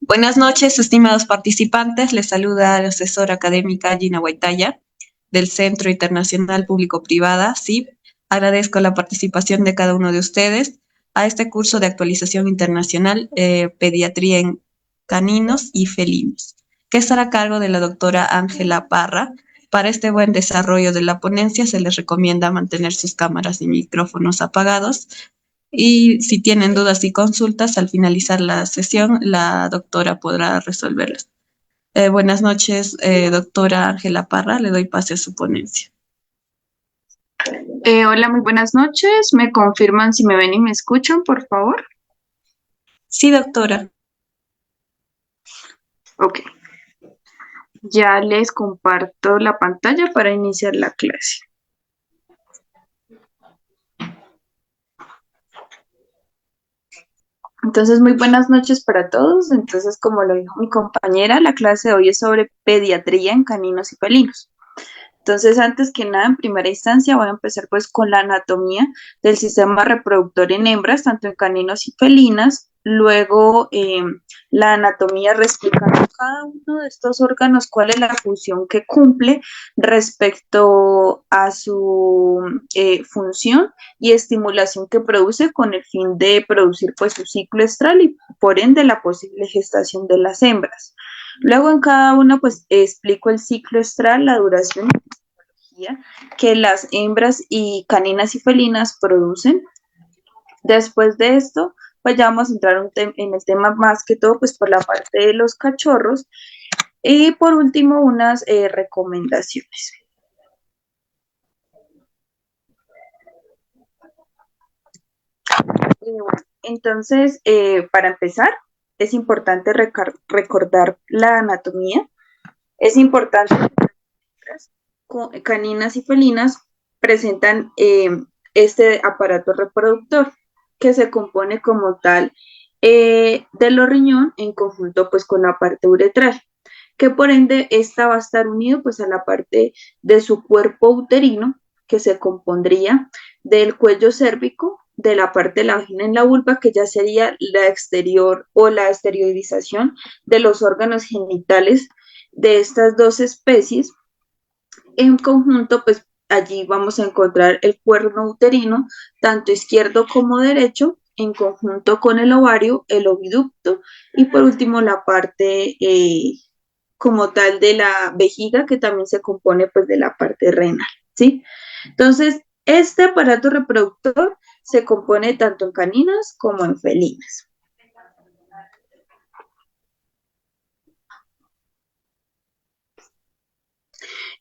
Buenas noches, estimados participantes. Les saluda la asesora académica Gina Guaitaya del Centro Internacional Público-Privada, CIP. Agradezco la participación de cada uno de ustedes a este curso de actualización internacional Pediatría en Caninos y Felinos, que estará a cargo de la doctora Ángela Parra. Para este buen desarrollo de la ponencia se les recomienda mantener sus cámaras y micrófonos apagados y si tienen dudas y consultas, al finalizar la sesión, la doctora podrá resolverlas. Buenas noches, doctora Ángela Parra. Le doy pase a su ponencia. Hola, muy buenas noches. ¿Me confirman si me ven y me escuchan, por favor? Sí, doctora. Ok, ya les comparto la pantalla para iniciar la clase. Entonces, muy buenas noches para todos. Entonces, como lo dijo mi compañera, la clase de hoy es sobre pediatría en caninos y felinos. Entonces, antes que nada, en primera instancia, voy a empezar pues con la anatomía del sistema reproductor en hembras, tanto en caninos y felinas. Luego, la anatomía explicando cada uno de estos órganos, cuál es la función que cumple respecto a su función y estimulación que produce con el fin de producir pues su ciclo estral y por ende la posible gestación de las hembras. Luego en cada una pues explico el ciclo estral, la duración que las hembras y caninas y felinas producen. Después de esto, pues ya vamos a entrar en el tema más que todo, pues por la parte de los cachorros. Y por último, unas recomendaciones. Entonces, para empezar, es importante recordar la anatomía. Es importante que caninas y felinas presentan este aparato reproductor que se compone como tal de los riñón en conjunto pues con la parte uretral, que por ende esta va a estar unido pues a la parte de su cuerpo uterino, que se compondría del cuello cérvico, de la parte de la vagina en la vulva, que ya sería la exterior o la exteriorización de los órganos genitales de estas dos especies. En conjunto, pues allí vamos a encontrar el cuerno uterino, tanto izquierdo como derecho, en conjunto con el ovario, el oviducto y por último la parte como tal de la vejiga, que también se compone pues de la parte renal, ¿sí? Entonces, este aparato reproductor se compone tanto en caninas como en felinas.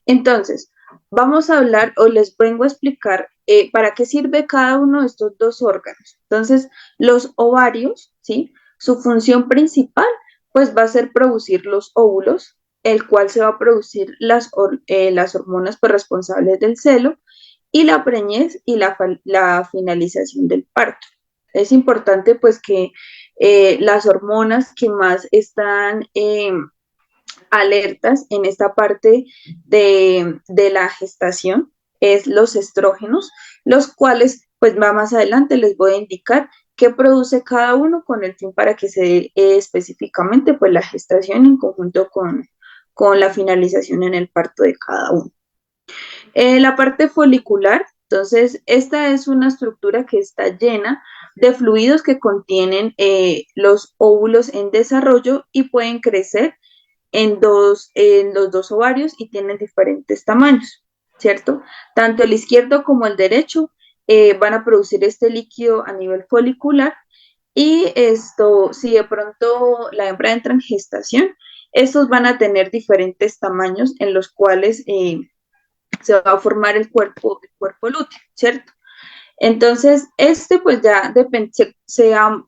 Entonces, vamos a hablar o les vengo a explicar para qué sirve cada uno de estos dos órganos. Entonces, los ovarios, ¿sí? Su función principal, pues va a ser producir los óvulos, el cual se va a producir las hormonas pues, responsables del celo y la preñez y la finalización del parto. Es importante pues que las hormonas que más están alertas en esta parte de la gestación es los estrógenos, los cuales pues más adelante les voy a indicar qué produce cada uno con el fin para que se dé específicamente pues la gestación en conjunto con la finalización en el parto de cada uno. La parte folicular, entonces, esta es una estructura que está llena de fluidos que contienen los óvulos en desarrollo y pueden crecer en los dos ovarios y tienen diferentes tamaños, ¿cierto? Tanto el izquierdo como el derecho van a producir este líquido a nivel folicular y esto, si de pronto la hembra entra en gestación, estos van a tener diferentes tamaños en los cuales se va a formar el cuerpo lúteo, ¿cierto? Entonces, este pues ya depende,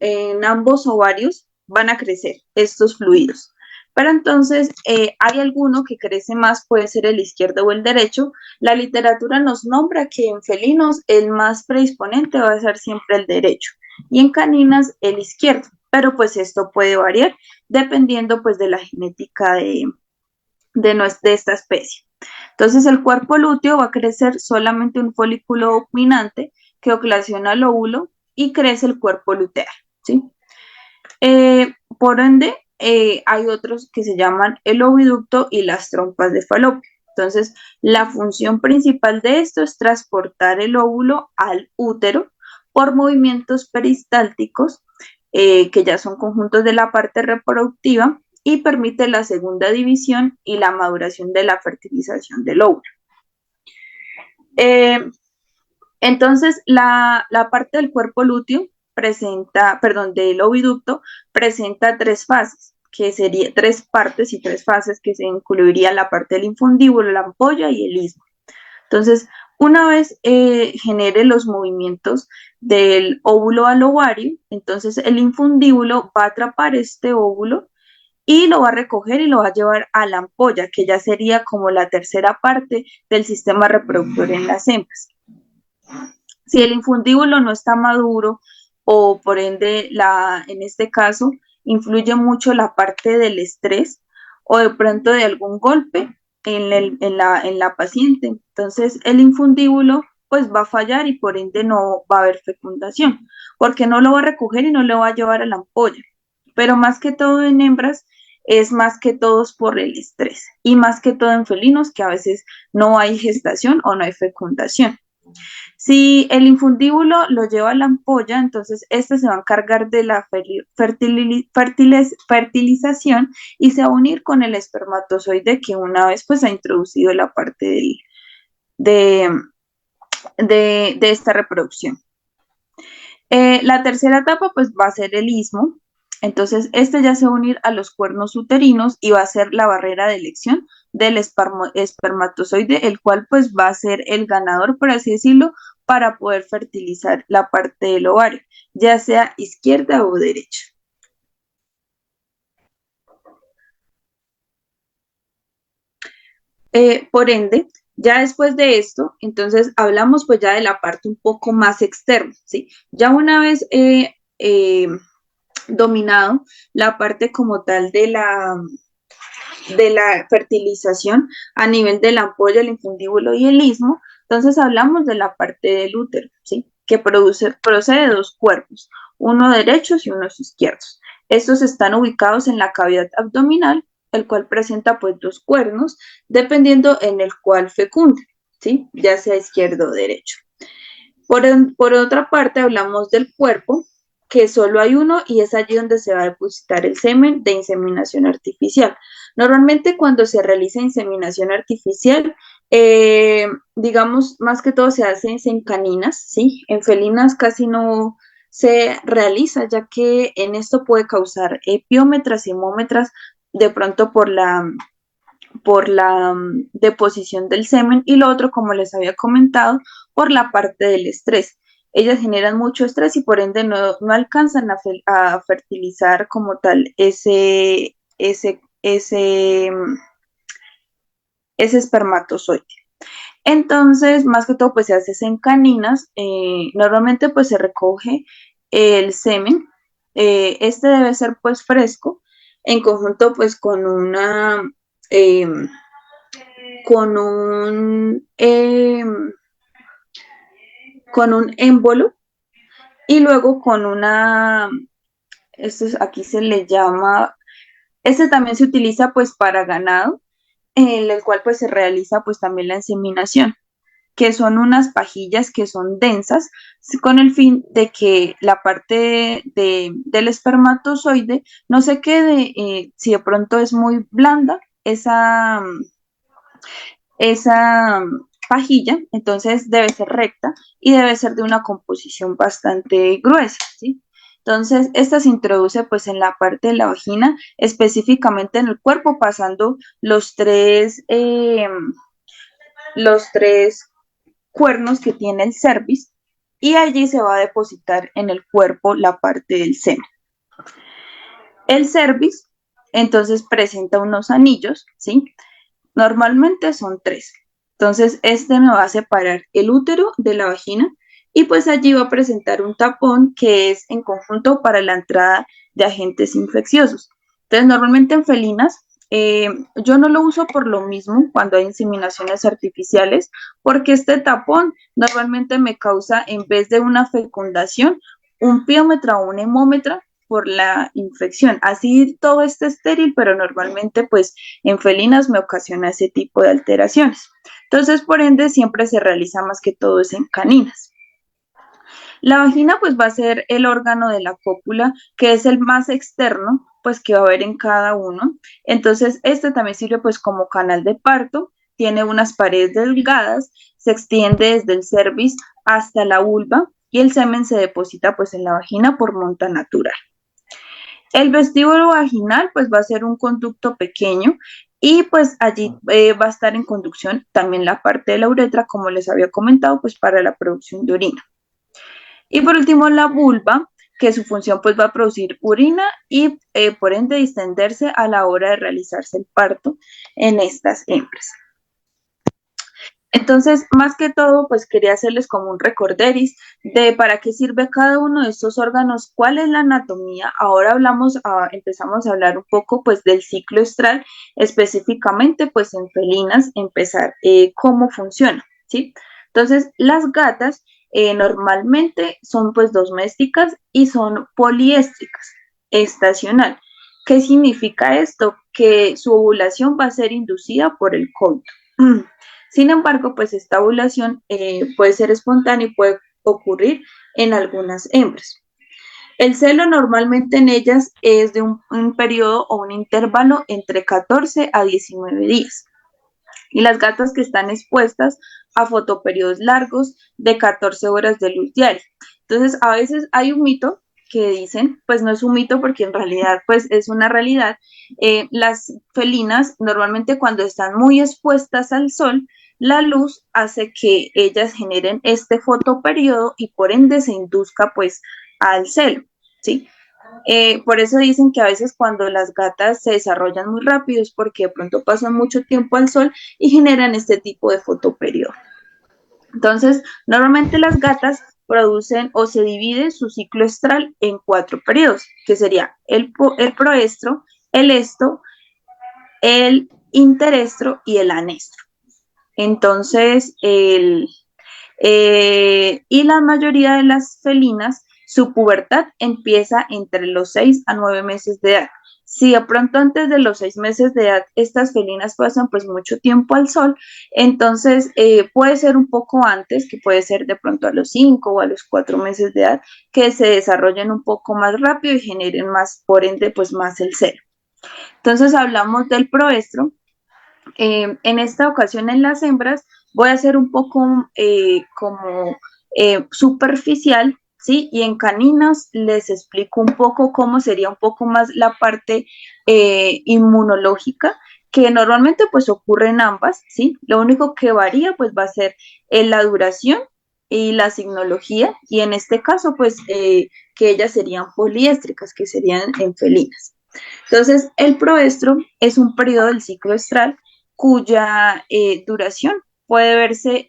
en ambos ovarios van a crecer estos fluidos. Pero entonces, hay alguno que crece más, puede ser el izquierdo o el derecho. La literatura nos nombra que en felinos el más predisponente va a ser siempre el derecho y en caninas el izquierdo. Pero pues esto puede variar dependiendo pues de la genética de esta especie. Entonces el cuerpo lúteo va a crecer solamente un folículo dominante que ocasiona el óvulo y crece el cuerpo luteal, ¿sí? Por ende, hay otros que se llaman el oviducto y las trompas de falopio. Entonces, la función principal de esto es transportar el óvulo al útero por movimientos peristálticos, que ya son conjuntos de la parte reproductiva, y permite la segunda división y la maduración de la fertilización del óvulo. Entonces, la parte del cuerpo lúteo presenta, perdón, del oviducto presenta tres fases, que serían tres partes y tres fases, que se incluiría la parte del infundíbulo, la ampolla y el istmo. Entonces, una vez genere los movimientos del óvulo al ovario, entonces el infundíbulo va a atrapar este óvulo y lo va a recoger y lo va a llevar a la ampolla, que ya sería como la tercera parte del sistema reproductor en las hembras. Si el infundíbulo no está maduro o por ende, en este caso, influye mucho la parte del estrés o de pronto de algún golpe en la paciente. Entonces, el infundíbulo pues va a fallar y por ende no va a haber fecundación, porque no lo va a recoger y no lo va a llevar a la ampolla. Pero más que todo en hembras, es más que todo por el estrés y más que todo en felinos, que a veces no hay gestación o no hay fecundación. Si el infundíbulo lo lleva a la ampolla, entonces este se va a encargar de la fertilización y se va a unir con el espermatozoide, que una vez pues ha introducido la parte de, de esta reproducción. La tercera etapa pues va a ser el istmo. Entonces este ya se va a unir a los cuernos uterinos y va a ser la barrera de elección del espermatozoide, el cual pues va a ser el ganador, por así decirlo, para poder fertilizar la parte del ovario, ya sea izquierda o derecha. Por ende, ya después de esto, entonces hablamos pues ya de la parte un poco más externa, ¿sí? Ya una vez dominado la parte como tal de la fertilización a nivel de la ampolla, el infundíbulo y el istmo, entonces hablamos de la parte del útero, ¿sí? Que procede de dos cuerpos, uno derechos y unos izquierdos. Estos están ubicados en la cavidad abdominal, el cual presenta pues dos cuernos, dependiendo en el cual fecunde, ¿sí? Ya sea izquierdo o derecho. Por otra parte, hablamos del cuerpo, que solo hay uno y es allí donde se va a depositar el semen de inseminación artificial. Normalmente cuando se realiza inseminación artificial, digamos, más que todo se hace en caninas, ¿sí? En felinas casi no se realiza, ya que en esto puede causar epiómetras y hemómetras, de pronto por la deposición del semen, y lo otro, como les había comentado, por la parte del estrés. Ellas generan mucho estrés y por ende no alcanzan a fertilizar como tal ese espermatozoide. Entonces, más que todo, pues se hace en caninas. Normalmente, pues se recoge el semen. Este debe ser, pues, fresco, en conjunto, pues, eh, con un émbolo y luego con aquí se le llama, este también se utiliza, pues, para ganado, en el cual, pues, se realiza, pues, también la inseminación, que son unas pajillas que son densas, con el fin de que la parte del espermatozoide no se quede, si de pronto es muy blanda, esa pajilla, entonces debe ser recta y debe ser de una composición bastante gruesa, ¿sí? Entonces, esta se introduce pues en la parte de la vagina, específicamente en el cuerpo, pasando los tres cuernos que tiene el cervix, y allí se va a depositar en el cuerpo la parte del semen. El cervix entonces presenta unos anillos, ¿sí? Normalmente son tres. Entonces este me va a separar el útero de la vagina y pues allí va a presentar un tapón que es en conjunto para la entrada de agentes infecciosos. Entonces normalmente en felinas yo no lo uso por lo mismo cuando hay inseminaciones artificiales, porque este tapón normalmente me causa, en vez de una fecundación, un piómetra o un hemómetra, por la infección. Así todo está estéril, pero normalmente pues en felinas me ocasiona ese tipo de alteraciones. Entonces, por ende, siempre se realiza más que todo es en caninas. La vagina pues va a ser el órgano de la cópula, que es el más externo, pues que va a haber en cada uno. Entonces, este también sirve pues como canal de parto, tiene unas paredes delgadas, se extiende desde el cervix hasta la vulva y el semen se deposita pues en la vagina por monta natural. El vestíbulo vaginal pues va a ser un conducto pequeño y pues allí va a estar en conducción también la parte de la uretra, como les había comentado, pues para la producción de orina. Y por último, la vulva, que su función pues va a producir orina y por ende distenderse a la hora de realizarse el parto en estas hembras. Entonces, más que todo, pues quería hacerles como un recorderis de para qué sirve cada uno de estos órganos, cuál es la anatomía. Ahora empezamos a hablar un poco pues del ciclo estral, específicamente pues en felinas, empezar cómo funciona, ¿sí? Entonces, las gatas normalmente son pues domésticas y son poliéstricas, estacional. ¿Qué significa esto? Que su ovulación va a ser inducida por el coito. Sin embargo, pues esta ovulación puede ser espontánea y puede ocurrir en algunas hembras. El celo normalmente en ellas es de un periodo o un intervalo entre 14 a 19 días. Y las gatas que están expuestas a fotoperiodos largos de 14 horas de luz diaria. Entonces, a veces hay un mito que dicen, pues no es un mito porque en realidad pues es una realidad. Las felinas normalmente cuando están muy expuestas al sol, la luz hace que ellas generen este fotoperiodo y por ende se induzca pues al celo, ¿sí? Por eso dicen que a veces cuando las gatas se desarrollan muy rápido es porque de pronto pasan mucho tiempo al sol y generan este tipo de fotoperiodo. Entonces, normalmente las gatas producen o se divide su ciclo estral en 4 periodos, que sería el proestro, el estro, el interestro y el anestro. Entonces, y la mayoría de las felinas, su pubertad empieza entre los 6 a 9 meses de edad. Si de pronto antes de los 6 meses de edad estas felinas pasan pues mucho tiempo al sol, entonces puede ser un poco antes, que puede ser de pronto a los 5 o a los 4 meses de edad, que se desarrollen un poco más rápido y generen más, por ende, pues más el celo. Entonces hablamos del proestro. En esta ocasión en las hembras voy a hacer un poco superficial, ¿sí? Y en caninas les explico un poco cómo sería un poco más la parte inmunológica, que normalmente pues ocurre en ambas, ¿sí? Lo único que varía pues va a ser la duración y la signología, y en este caso pues que ellas serían poliéstricas, que serían en felinas. Entonces, el proestro es un periodo del ciclo estral cuya duración puede verse,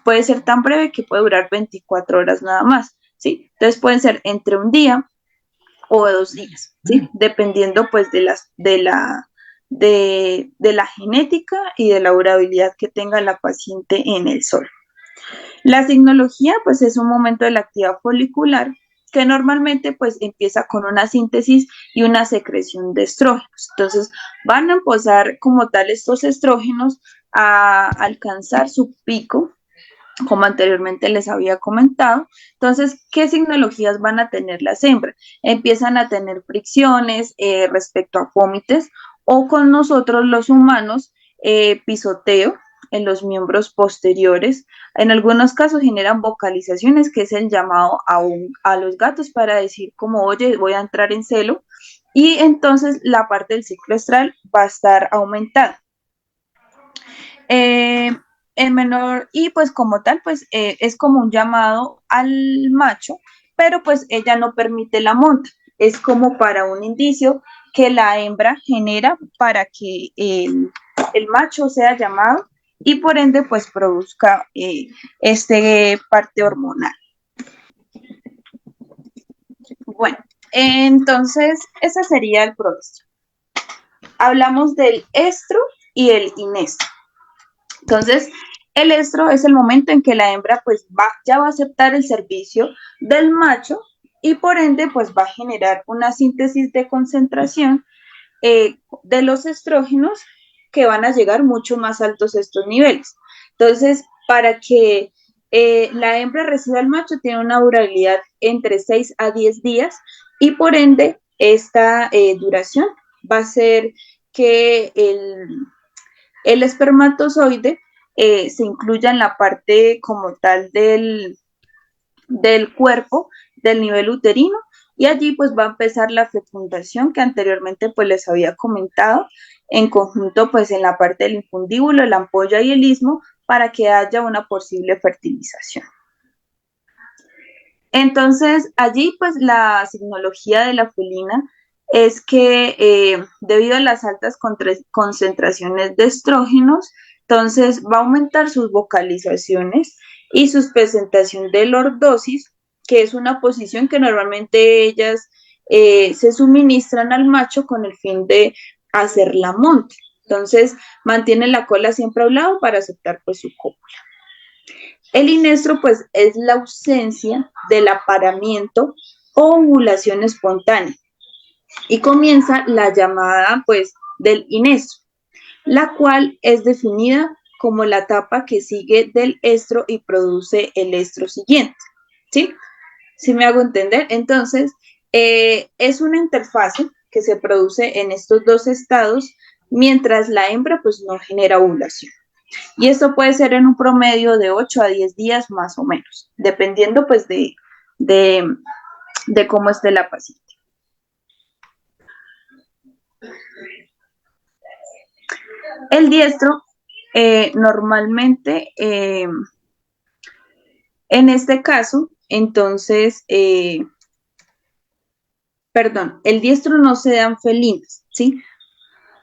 puede ser tan breve que puede durar 24 horas nada más, ¿sí? Entonces pueden ser entre un día o 2 días, ¿sí? Dependiendo pues de la genética y de la durabilidad que tenga la paciente en el sol. La signología pues es un momento de la actividad folicular que normalmente pues empieza con una síntesis y una secreción de estrógenos. Entonces van a empezar como tal estos estrógenos a alcanzar su pico, como anteriormente les había comentado. Entonces, ¿qué signologías van a tener las hembras? Empiezan a tener fricciones respecto a vómites o con nosotros los humanos, pisoteo en los miembros posteriores. En algunos casos generan vocalizaciones, que es el llamado a los gatos para decir como, oye, voy a entrar en celo. Y entonces la parte del ciclo estral va a estar aumentada. El menor, y pues como tal, pues es como un llamado al macho, pero pues ella no permite la monta. Es como para un indicio que la hembra genera para que el macho sea llamado y por ende pues produzca este parte hormonal. Bueno, entonces ese sería el proestro. Hablamos del estro y el inestro. Entonces, el estro es el momento en que la hembra pues ya va a aceptar el servicio del macho y por ende pues va a generar una síntesis de concentración de los estrógenos que van a llegar mucho más altos a estos niveles. Entonces, para que la hembra reciba al macho tiene una durabilidad entre 6 a 10 días y por ende esta duración va a ser que el espermatozoide se incluya en la parte como tal del cuerpo, del nivel uterino, y allí pues va a empezar la fecundación que anteriormente pues les había comentado, en conjunto pues en la parte del infundíbulo, la ampolla y el istmo, para que haya una posible fertilización. Entonces, allí pues la signología de la felina es que debido a las altas concentraciones de estrógenos, entonces va a aumentar sus vocalizaciones y su presentación de lordosis, que es una posición que normalmente ellas se suministran al macho con el fin de hacer la monte. Entonces, mantiene la cola siempre a un lado para aceptar pues su cópula. El inestro, pues, es la ausencia del apareamiento o ovulación espontánea y comienza la llamada, pues, del inestro, la cual es definida como la etapa que sigue del estro y produce el estro siguiente, ¿sí? ¿Sí me hago entender? Entonces, es una interfase que se produce en estos dos estados mientras la hembra, pues, no genera ovulación. Y esto puede ser en un promedio de 8 a 10 días más o menos, dependiendo pues de, de cómo esté la paciente. El diestro normalmente, en este caso, entonces, perdón, el diestro no se dan felinas, ¿sí?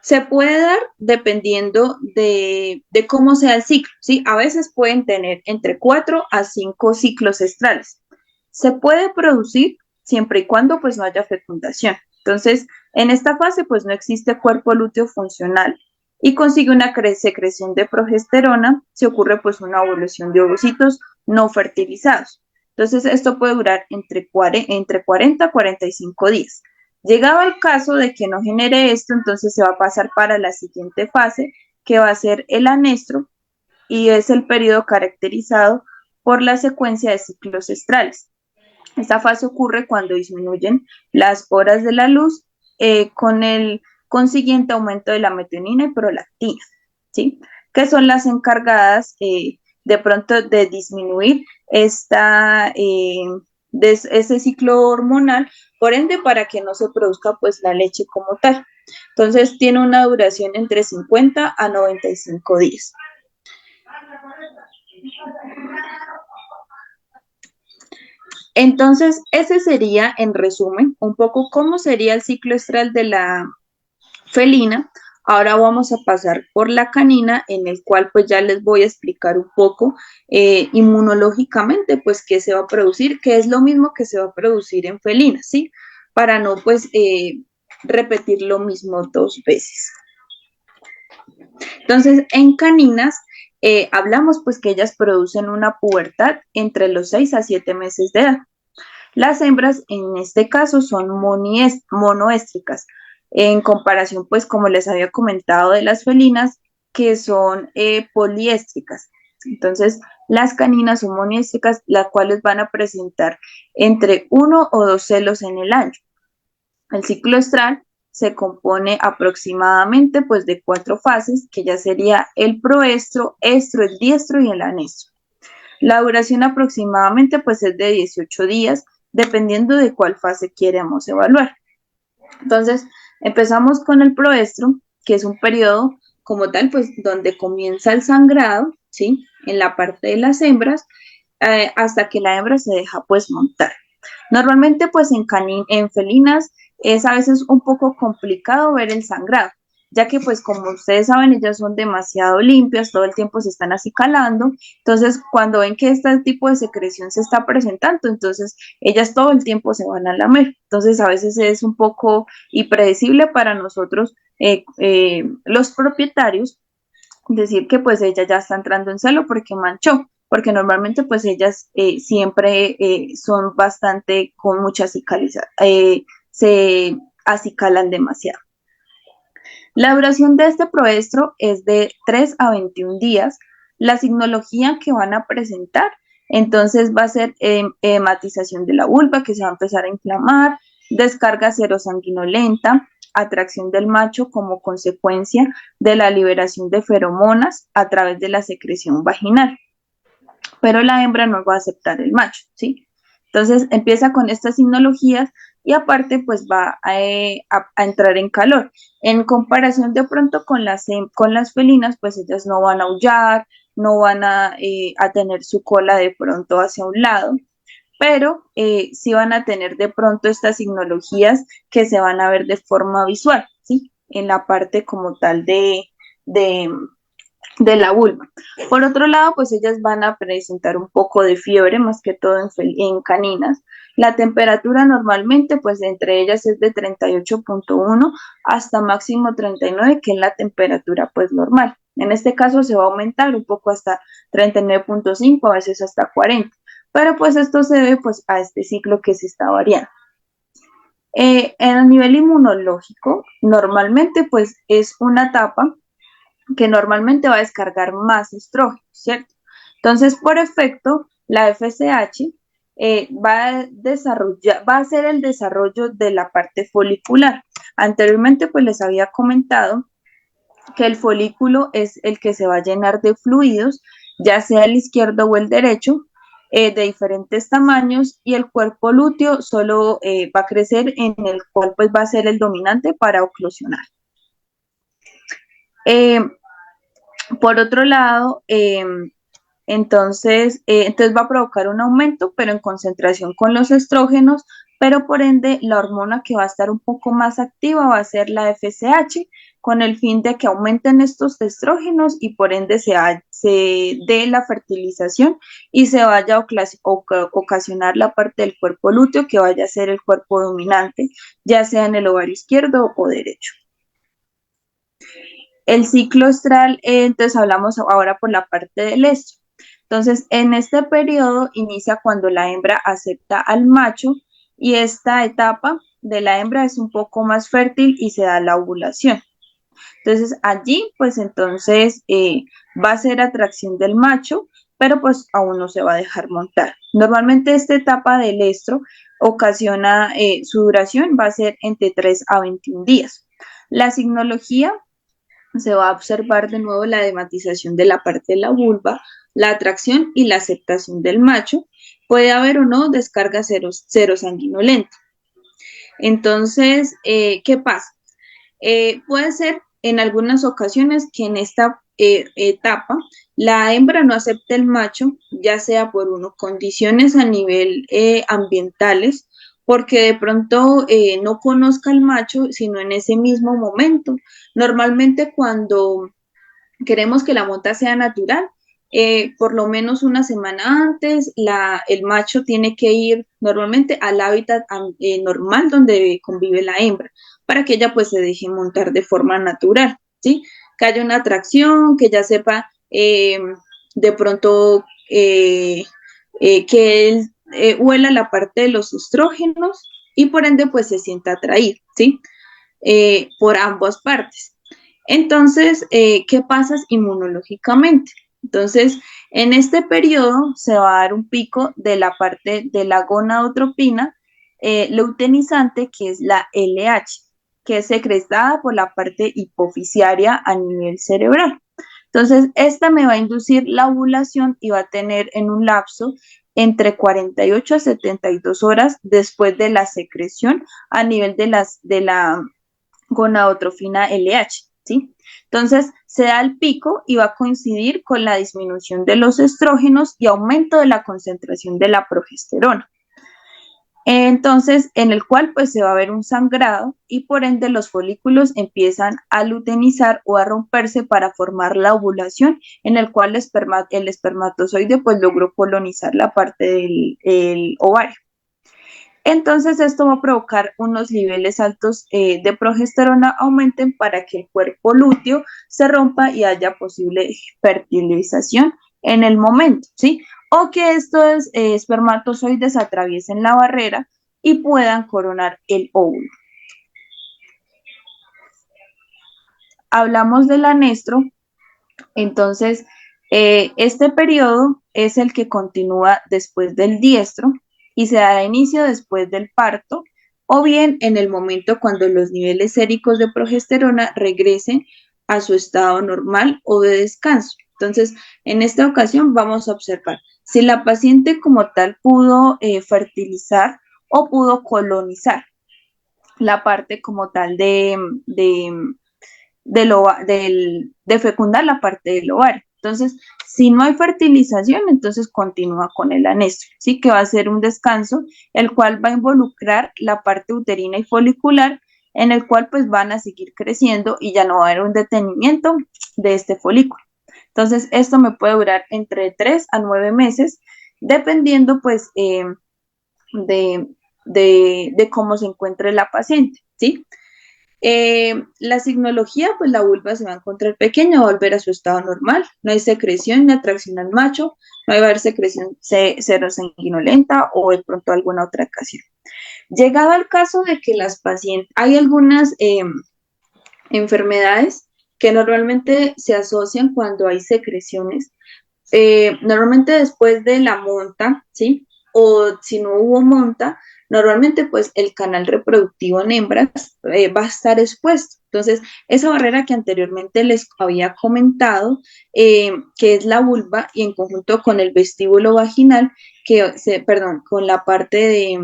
Se puede dar dependiendo de cómo sea el ciclo, ¿sí? A veces pueden tener entre 4 a 5 ciclos estrales. Se puede producir siempre y cuando pues no haya fecundación. Entonces, en esta fase pues no existe cuerpo lúteo funcional y consigue una secreción de progesterona si ocurre pues una evolución de ovocitos no fertilizados. Entonces, esto puede durar entre 40 a 45 días. Llegado el caso de que no genere esto, entonces se va a pasar para la siguiente fase, que va a ser el anestro, y es el periodo caracterizado por la secuencia de ciclos estrales. Esta fase ocurre cuando disminuyen las horas de la luz con el consiguiente aumento de la metionina y prolactina, ¿sí? Que son las encargadas de pronto de disminuir ese ciclo hormonal, por ende para que no se produzca pues la leche como tal. Entonces tiene una duración entre 50 a 95 días. Entonces, ese sería, en resumen, un poco cómo sería el ciclo estral de la felina. Ahora vamos a pasar por la canina, en el cual pues ya les voy a explicar un poco inmunológicamente pues qué se va a producir, que es lo mismo que se va a producir en felina, ¿sí? Para no pues repetir lo mismo dos veces. Entonces, en caninas hablamos pues que ellas producen una pubertad entre los 6 a 7 meses de edad. Las hembras en este caso son monoéstricas, en comparación pues como les había comentado de las felinas que son poliéstricas. Entonces, las caninas son monoéstricas, las cuales van a presentar entre 1 o 2 celos en el año. El ciclo estral se compone aproximadamente pues de 4 fases, que ya sería el proestro, estro, el diestro y el anestro. La duración aproximadamente pues es de 18 días, dependiendo de cuál fase queremos evaluar. Entonces, empezamos con el proestro, que es un periodo como tal, pues donde comienza el sangrado, ¿sí? En la parte de las hembras, hasta que la hembra se deja pues montar. Normalmente pues en felinas es a veces un poco complicado ver el sangrado, ya que pues como ustedes saben ellas son demasiado limpias, todo el tiempo se están acicalando, entonces cuando ven que este tipo de secreción se está presentando, entonces ellas todo el tiempo se van a lamer, entonces a veces es un poco impredecible para nosotros los propietarios decir que pues ella ya está entrando en celo porque manchó, porque normalmente pues ellas siempre son bastante con mucha acicalización, se acicalan demasiado. La duración de este proestro es de 3 a 21 días. La signología que van a presentar, entonces va a ser hematización de la vulva, que se va a empezar a inflamar, descarga serosanguinolenta, atracción del macho como consecuencia de la liberación de feromonas a través de la secreción vaginal. Pero la hembra no va a aceptar el macho, ¿sí? Entonces empieza con estas signologías y aparte pues va a entrar en calor. En comparación de pronto con las felinas, pues ellas no van a aullar, no van a tener su cola de pronto hacia un lado, pero sí van a tener de pronto estas signologías que se van a ver de forma visual, ¿sí? En la parte como tal de, de la vulva. Por otro lado, pues ellas van a presentar un poco de fiebre, más que todo en caninas. La temperatura normalmente, pues entre ellas es de 38.1 hasta máximo 39, que es la temperatura pues normal. En este caso se va a aumentar un poco hasta 39.5, a veces hasta 40. Pero pues esto se debe pues a este ciclo que se está variando. En el nivel inmunológico, normalmente pues es una etapa que normalmente va a descargar más estrógeno, ¿cierto? Entonces, por efecto, la FSH va a hacer el desarrollo de la parte folicular. Anteriormente, pues les había comentado que el folículo es el que se va a llenar de fluidos, ya sea el izquierdo o el derecho, de diferentes tamaños, y el cuerpo lúteo solo va a crecer en el cual pues va a ser el dominante para oclusionar. Por otro lado, entonces va a provocar un aumento, pero en concentración con los estrógenos, pero por ende la hormona que va a estar un poco más activa va a ser la FSH, con el fin de que aumenten estos estrógenos y por ende se dé la fertilización y se vaya a ocasionar la parte del cuerpo lúteo que vaya a ser el cuerpo dominante, ya sea en el ovario izquierdo o derecho. El ciclo estral, entonces hablamos ahora por la parte del estro. Entonces, en este periodo inicia cuando la hembra acepta al macho y esta etapa de la hembra es un poco más fértil y se da la ovulación. Entonces, allí, pues entonces va a ser atracción del macho, pero pues aún no se va a dejar montar. Normalmente esta etapa del estro ocasiona, su duración va a ser entre 3 a 21 días. La signología se va a observar de nuevo la dematización de la parte de la vulva, la atracción y la aceptación del macho. Puede haber o no descarga serosanguinolenta. Entonces, ¿qué pasa? Puede ser en algunas ocasiones que en esta etapa la hembra no acepte el macho, ya sea por condiciones a nivel ambientales, porque de pronto no conozca al macho, sino en ese mismo momento. Normalmente cuando queremos que la monta sea natural, por lo menos una semana antes, el macho tiene que ir normalmente al hábitat normal donde convive la hembra, para que ella pues se deje montar de forma natural, ¿sí? Que haya una atracción, que ella sepa de pronto que él huela la parte de los estrógenos y por ende pues se sienta atraído, ¿sí? Por ambas partes. Entonces, ¿qué pasa inmunológicamente? Entonces, en este periodo se va a dar un pico de la parte de la gonadotropina luteinizante, que es la LH, que es secretada por la parte hipofisiaria a nivel cerebral. Entonces, esta me va a inducir la ovulación y va a tener en un lapso entre 48 a 72 horas después de la secreción a nivel de la gonadotrofina LH, ¿sí? Entonces, se da el pico y va a coincidir con la disminución de los estrógenos y aumento de la concentración de la progesterona. Entonces, en el cual pues se va a ver un sangrado y por ende los folículos empiezan a luteinizar o a romperse para formar la ovulación, en el cual el espermatozoide pues logró colonizar la parte del ovario. Entonces esto va a provocar unos niveles altos de progesterona aumenten para que el cuerpo lúteo se rompa y haya posible fertilización en el momento, ¿sí? O que estos espermatozoides atraviesen la barrera y puedan coronar el óvulo. Hablamos del anestro, entonces este periodo es el que continúa después del diestro y se da inicio después del parto o bien en el momento cuando los niveles séricos de progesterona regresen a su estado normal o de descanso. Entonces, en esta ocasión vamos a observar si la paciente como tal pudo fertilizar o pudo colonizar la parte como tal de fecundar la parte del ovario. Entonces, si no hay fertilización, entonces continúa con el anestro, ¿sí? Que va a ser un descanso, el cual va a involucrar la parte uterina y folicular, en el cual pues van a seguir creciendo y ya no va a haber un detenimiento de este folículo. Entonces, esto me puede durar entre 3 a 9 meses, dependiendo pues de, de cómo se encuentre la paciente, ¿sí? La signología, pues la vulva se va a encontrar pequeña, va a volver a su estado normal, no hay secreción ni atracción al macho, no va a haber secreción serosanguinolenta o de pronto alguna otra ocasión. Llegado al caso de que las pacientes, hay algunas enfermedades que normalmente se asocian cuando hay secreciones, normalmente después de la monta, ¿sí? O si no hubo monta, normalmente pues el canal reproductivo en hembras va a estar expuesto. Entonces, esa barrera que anteriormente les había comentado, que es la vulva y en conjunto con el vestíbulo vaginal, perdón, con la parte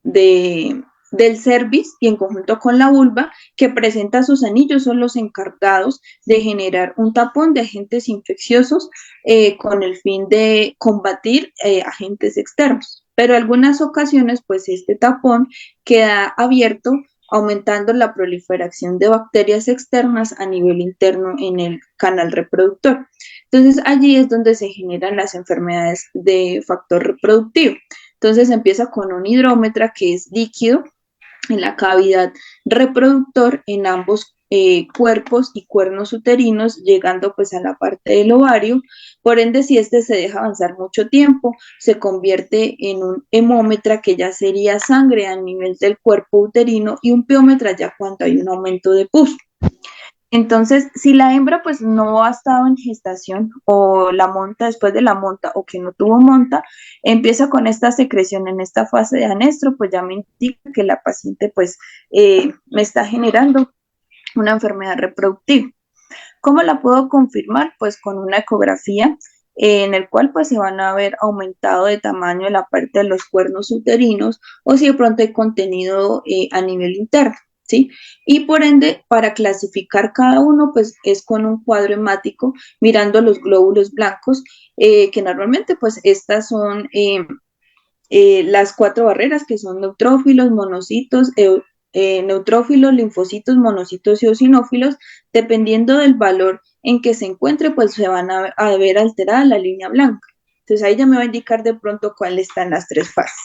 de del cervix y en conjunto con la vulva que presenta sus anillos son los encargados de generar un tapón de agentes infecciosos con el fin de combatir agentes externos. Pero en algunas ocasiones, pues este tapón queda abierto, aumentando la proliferación de bacterias externas a nivel interno en el canal reproductor. Entonces, allí es donde se generan las enfermedades de factor reproductivo. Entonces, empieza con un hidrómetra que es líquido en la cavidad reproductor en ambos cuerpos y cuernos uterinos, llegando pues a la parte del ovario. Por ende, si este se deja avanzar mucho tiempo, se convierte en un hemómetra que ya sería sangre a nivel del cuerpo uterino y un piómetra ya cuando hay un aumento de pus. Entonces, si la hembra pues no ha estado en gestación o la monta después de la monta o que no tuvo monta, empieza con esta secreción en esta fase de anestro, pues ya me indica que la paciente pues me está generando una enfermedad reproductiva. ¿Cómo la puedo confirmar? Pues con una ecografía en el cual pues se van a ver aumentado de tamaño la parte de los cuernos uterinos o si de pronto hay contenido a nivel interno. ¿Sí? Y por ende, para clasificar cada uno, pues es con un cuadro hemático mirando los glóbulos blancos, que normalmente pues estas son las 4 barreras que son neutrófilos, monocitos, neutrófilos, linfocitos, monocitos y eosinófilos, dependiendo del valor en que se encuentre, pues se van a ver alterada la línea blanca. Entonces ahí ya me va a indicar de pronto cuáles están las 3 fases.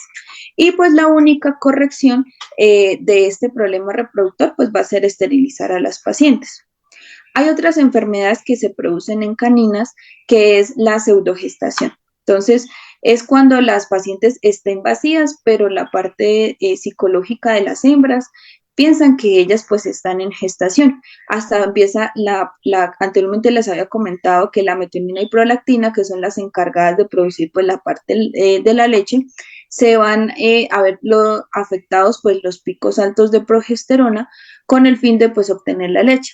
Y pues la única corrección de este problema reproductor pues va a ser esterilizar a las pacientes. Hay otras enfermedades que se producen en caninas, que es la pseudogestación. Entonces, es cuando las pacientes estén vacías, pero la parte psicológica de las hembras piensan que ellas pues están en gestación. Hasta empieza anteriormente les había comentado que la metionina y prolactina, que son las encargadas de producir pues la parte de la leche, se van a ver afectados pues los picos altos de progesterona con el fin de pues obtener la leche.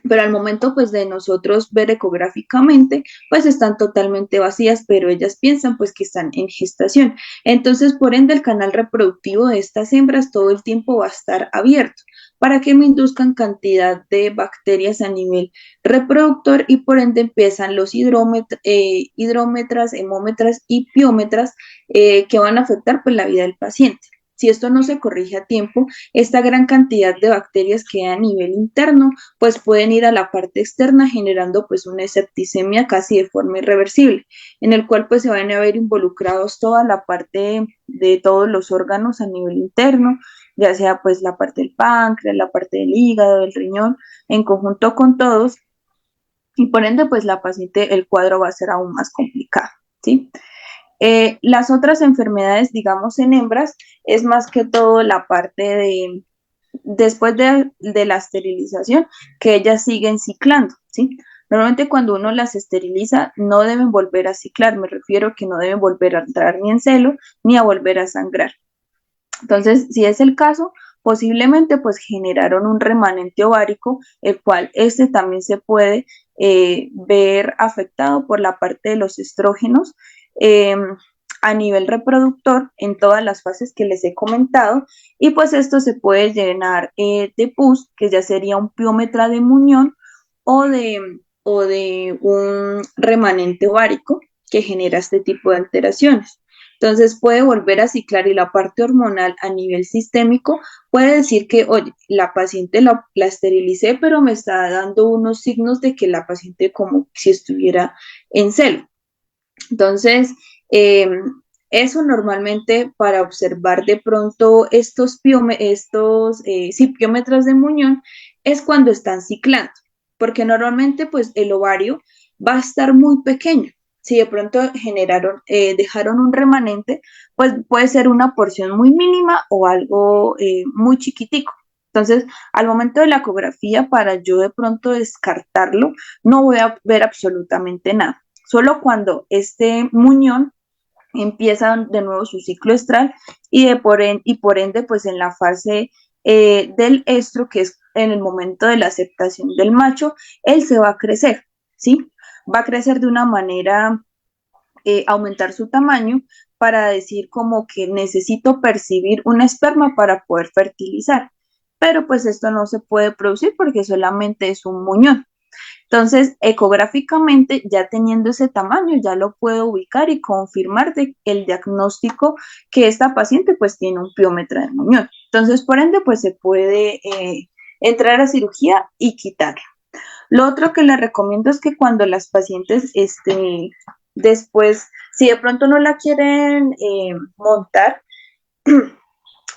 Pero al momento pues de nosotros ver ecográficamente pues están totalmente vacías, pero ellas piensan pues que están en gestación. Entonces por ende el canal reproductivo de estas hembras todo el tiempo va a estar abierto para que me induzcan cantidad de bacterias a nivel reproductor y por ende empiezan los hidrómetras, hemómetras y piómetras que van a afectar pues la vida del paciente. Si esto no se corrige a tiempo, esta gran cantidad de bacterias que hay a nivel interno, pues pueden ir a la parte externa generando pues una septicemia casi de forma irreversible, en el cual pues se van a ver involucrados toda la parte de todos los órganos a nivel interno, ya sea pues la parte del páncreas, la parte del hígado, del riñón, en conjunto con todos, y por ende, pues la paciente, el cuadro va a ser aún más complicado, ¿sí? Las otras enfermedades, digamos, en hembras, es más que todo la parte de, después de la esterilización, que ellas siguen ciclando, ¿sí? Normalmente cuando uno las esteriliza, no deben volver a ciclar, me refiero que no deben volver a entrar ni en celo, ni a volver a sangrar. Entonces, si es el caso, posiblemente pues generaron un remanente ovárico, el cual este también se puede ver afectado por la parte de los estrógenos eh, a nivel reproductor en todas las fases que les he comentado, y pues esto se puede llenar de pus, que ya sería un piómetra de muñón o de un remanente ovárico que genera este tipo de alteraciones. Entonces puede volver a ciclar, y la parte hormonal a nivel sistémico puede decir que, oye, la paciente la esterilicé, pero me está dando unos signos de que la paciente como si estuviera en celo. Entonces, eh, eso normalmente para observar de pronto sí, piómetros de muñón es cuando están ciclando, porque normalmente pues el ovario va a estar muy pequeño. Si de pronto dejaron un remanente, pues puede ser una porción muy mínima o algo muy chiquitico. Entonces, al momento de la ecografía, para yo de pronto descartarlo, no voy a ver absolutamente nada. Solo cuando este muñón empieza de nuevo su ciclo estral y por ende, pues en la fase del estro, que es en el momento de la aceptación del macho, él se va a crecer, ¿sí? Va a crecer de una manera, aumentar su tamaño para decir como que necesito percibir un esperma para poder fertilizar. Pero pues esto no se puede producir porque solamente es un muñón. Entonces, ecográficamente, ya teniendo ese tamaño, ya lo puedo ubicar y confirmar el diagnóstico que esta paciente pues tiene un piómetro de muñón. Entonces, por ende, pues se puede entrar a cirugía y quitarlo. Lo otro que le recomiendo es que cuando las pacientes, después, si de pronto no la quieren montar,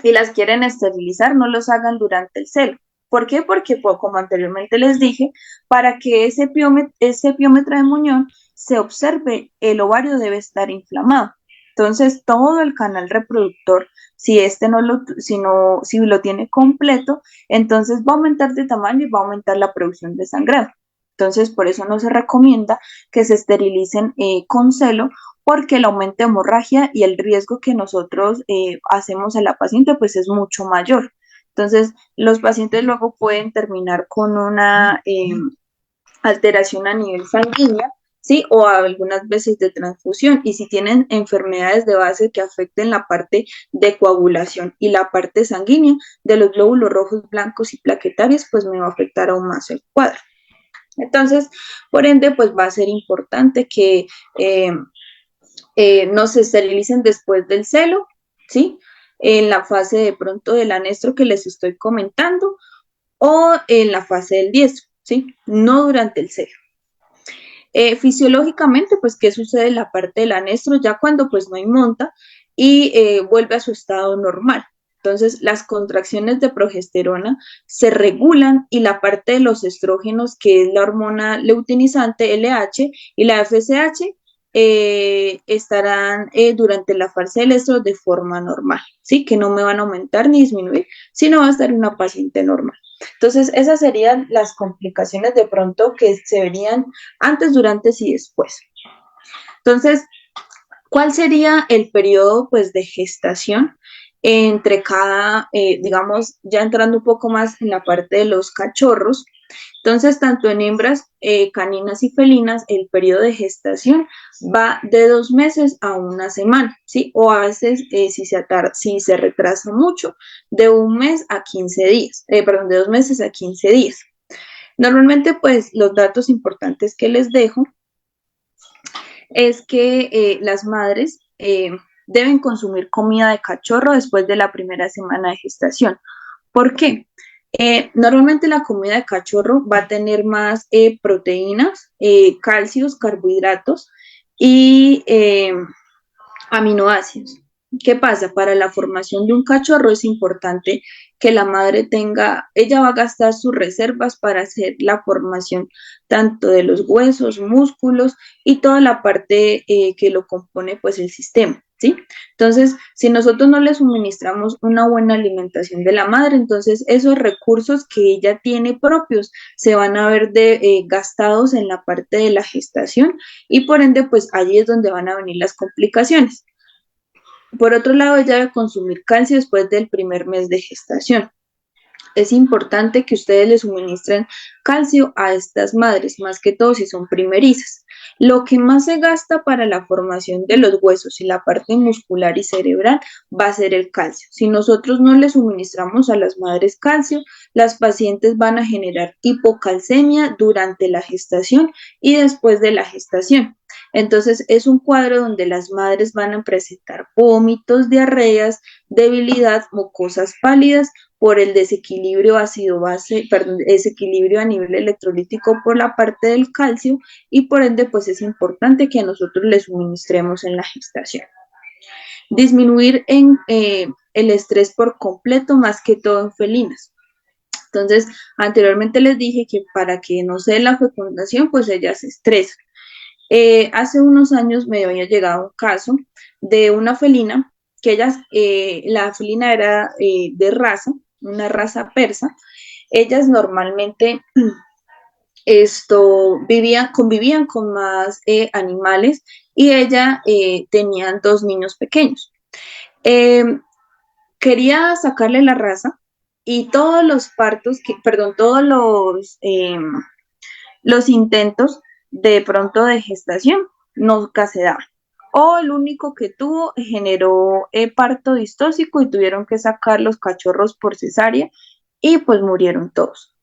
y las quieren esterilizar, no los hagan durante el celo. ¿Por qué? Porque, pues, como anteriormente les dije, para que ese piómetro de muñón se observe, el ovario debe estar inflamado. Entonces, todo el canal reproductor, si si lo tiene completo, entonces va a aumentar de tamaño y va a aumentar la producción de sangrado. Entonces, por eso no se recomienda que se esterilicen con celo, porque el aumento de hemorragia y el riesgo que nosotros hacemos a la paciente pues es mucho mayor. Entonces, los pacientes luego pueden terminar con una alteración a nivel sanguínea, ¿sí? O algunas veces de transfusión. Y si tienen enfermedades de base que afecten la parte de coagulación y la parte sanguínea de los glóbulos rojos, blancos y plaquetarios, pues me va a afectar aún más el cuadro. Entonces, por ende, pues va a ser importante que no se esterilicen después del celo, ¿sí? En la fase de pronto del anestro que les estoy comentando, o en la fase del diestro, ¿sí? No durante el celo. Fisiológicamente, pues, ¿qué sucede en la parte del anestro? Ya cuando pues no hay monta y vuelve a su estado normal. Entonces, las contracciones de progesterona se regulan, y la parte de los estrógenos, que es la hormona luteinizante LH y la FSH, estarán durante la fase del estro de forma normal, ¿sí? Que no me van a aumentar ni disminuir, sino va a estar una paciente normal. Entonces, esas serían las complicaciones de pronto que se verían antes, durante y después. Entonces, ¿cuál sería el periodo pues de gestación entre cada, digamos, ya entrando un poco más en la parte de los cachorros? Entonces, tanto en hembras caninas y felinas, el periodo de gestación va de 2 meses a una semana, ¿sí? O a veces, si se retrasa mucho, de 1 mes a 15 días, perdón, de 2 meses a 15 días. Normalmente, pues, los datos importantes que les dejo es que las madres deben consumir comida de cachorro después de la primera semana de gestación. ¿Por qué? Normalmente la comida de cachorro va a tener más proteínas, calcios, carbohidratos y aminoácidos. ¿Qué pasa? Para la formación de un cachorro es importante que la madre tenga, ella va a gastar sus reservas para hacer la formación tanto de los huesos, músculos y toda la parte que lo compone pues el sistema, ¿sí? Entonces, si nosotros no le suministramos una buena alimentación de la madre, entonces esos recursos que ella tiene propios se van a ver gastados en la parte de la gestación y por ende pues allí es donde van a venir las complicaciones. Por otro lado, ella debe consumir calcio después del primer mes de gestación. Es importante que ustedes le suministren calcio a estas madres, más que todo si son primerizas. Lo que más se gasta para la formación de los huesos y la parte muscular y cerebral va a ser el calcio. Si nosotros no le suministramos a las madres calcio, las pacientes van a generar hipocalcemia durante la gestación y después de la gestación. Entonces es un cuadro donde las madres van a presentar vómitos, diarreas, debilidad, mucosas pálidas por el desequilibrio ácido-base, perdón, desequilibrio a nivel electrolítico por la parte del calcio y por ende pues es importante que nosotros le suministremos en la gestación. Disminuir el estrés por completo, más que todo en felinas. Entonces, anteriormente les dije que para que no se dé la fecundación, pues ellas se estresan. Hace unos años me había llegado un caso de una felina, que la felina era de raza, una raza persa. Ellas normalmente convivían con más animales y ella tenían dos niños pequeños. Eh, Quería sacarle la raza y todos los partos, perdón, todos los intentos de pronto de gestación nunca se daban. O el único que tuvo generó parto distóxico y tuvieron que sacar los cachorros por cesárea y pues murieron todos.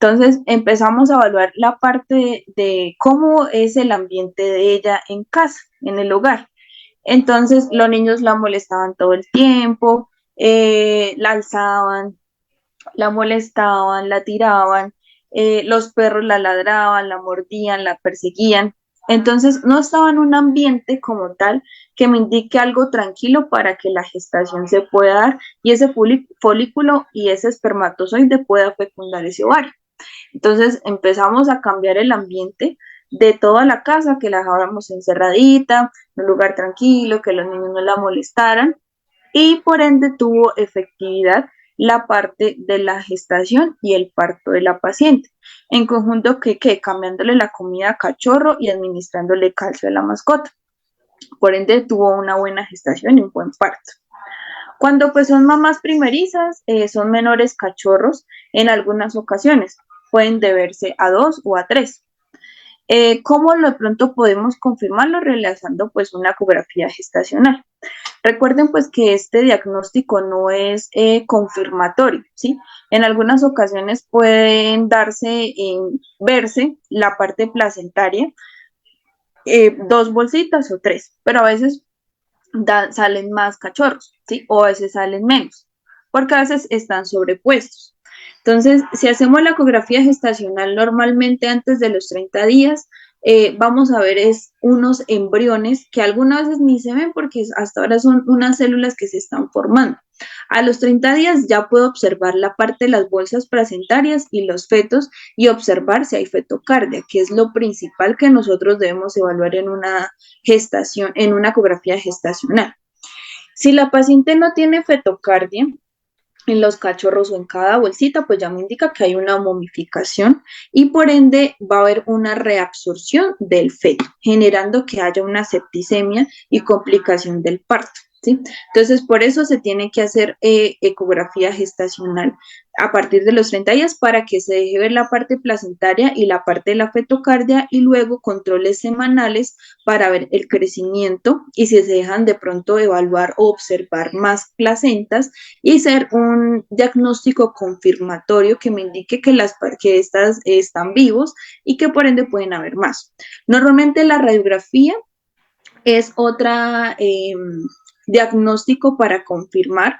Entonces empezamos a evaluar la parte de cómo es el ambiente de ella en casa, en el hogar. Entonces los niños la molestaban todo el tiempo, la alzaban, la molestaban, la tiraban, los perros la ladraban, la mordían, la perseguían. Entonces no estaba en un ambiente como tal que me indique algo tranquilo para que la gestación se pueda dar y ese folículo y ese espermatozoide pueda fecundar ese ovario. Entonces empezamos a cambiar el ambiente de toda la casa, que la dejábamos encerradita, en un lugar tranquilo, que los niños no la molestaran y por ende tuvo efectividad la parte de la gestación y el parto de la paciente, en conjunto que cambiándole la comida a cachorro y administrándole calcio a la mascota. Por ende tuvo una buena gestación y un buen parto. Cuando pues son mamás primerizas, son menores cachorros en algunas ocasiones, pueden deberse a 2 o a 3. ¿Cómo de pronto podemos confirmarlo? Realizando pues una ecografía gestacional. Recuerden pues que este diagnóstico no es confirmatorio, ¿sí? En algunas ocasiones pueden verse la parte placentaria, 2 bolsitas o 3, pero a veces salen más cachorros, ¿sí? O a veces salen menos, porque a veces están sobrepuestos. Entonces, si hacemos la ecografía gestacional normalmente antes de los 30 días, vamos a ver unos embriones que algunas veces ni se ven porque hasta ahora son unas células que se están formando. A los 30 días ya puedo observar la parte de las bolsas placentarias y los fetos y observar si hay fetocardia, que es lo principal que nosotros debemos evaluar en una gestación, en una ecografía gestacional. Si la paciente no tiene fetocardia, en los cachorros o en cada bolsita, pues ya me indica que hay una momificación y por ende va a haber una reabsorción del feto, generando que haya una septicemia y complicación del parto. ¿Sí? Entonces, por eso se tiene que hacer ecografía gestacional a partir de los 30 días para que se deje ver la parte placentaria y la parte de la fetocardia y luego controles semanales para ver el crecimiento y si se dejan de pronto evaluar o observar más placentas y ser un diagnóstico confirmatorio que me indique que estas están vivos y que por ende pueden haber más. Normalmente la radiografía es otra diagnóstico para confirmar,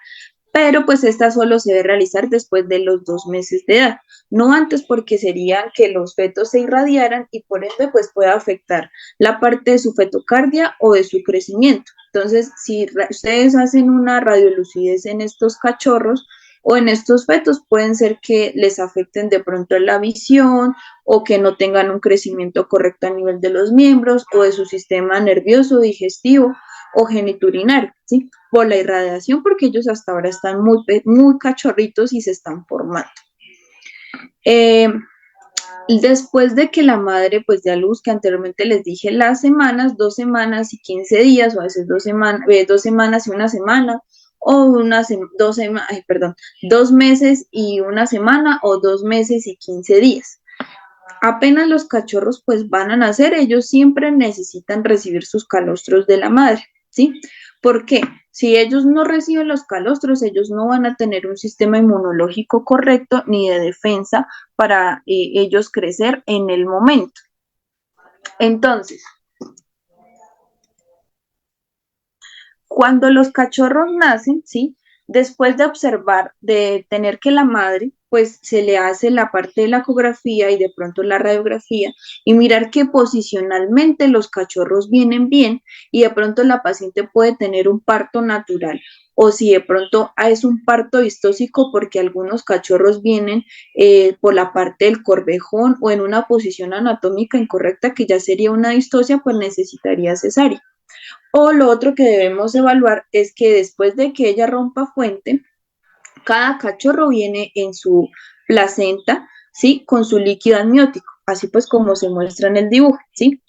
pero pues esta solo se debe realizar después de los 2 meses de edad, no antes porque sería que los fetos se irradiaran y por ende pues puede afectar la parte de su fetocardia o de su crecimiento. Entonces, si ustedes hacen una radiolucidez en estos cachorros o en estos fetos, pueden ser que les afecten de pronto la visión o que no tengan un crecimiento correcto a nivel de los miembros o de su sistema nervioso, digestivo o geniturinario, ¿sí? Por la irradiación, porque ellos hasta ahora están muy cachorritos y se están formando. Después de que la madre pues dé a luz, que anteriormente les dije las semanas, 2 semanas y 15 días, o a veces 2 semanas y una semana, o 2 meses y una semana, o 2 meses y 15 días. Apenas los cachorros pues van a nacer, ellos siempre necesitan recibir sus calostros de la madre, ¿sí? ¿Por qué? Si ellos no reciben los calostros, ellos no van a tener un sistema inmunológico correcto ni de defensa para ellos crecer en el momento. Entonces, cuando los cachorros nacen, ¿sí? Después de observar, de tener que la madre, pues se le hace la parte de la ecografía y de pronto la radiografía y mirar que posicionalmente los cachorros vienen bien y de pronto la paciente puede tener un parto natural o si de pronto es un parto distóxico porque algunos cachorros vienen por la parte del corvejón o en una posición anatómica incorrecta que ya sería una distosia, pues necesitaría cesárea. O lo otro que debemos evaluar es que después de que ella rompa fuente, cada cachorro viene en su placenta, ¿sí? Con su líquido amniótico, así pues como se muestra en el dibujo, ¿sí?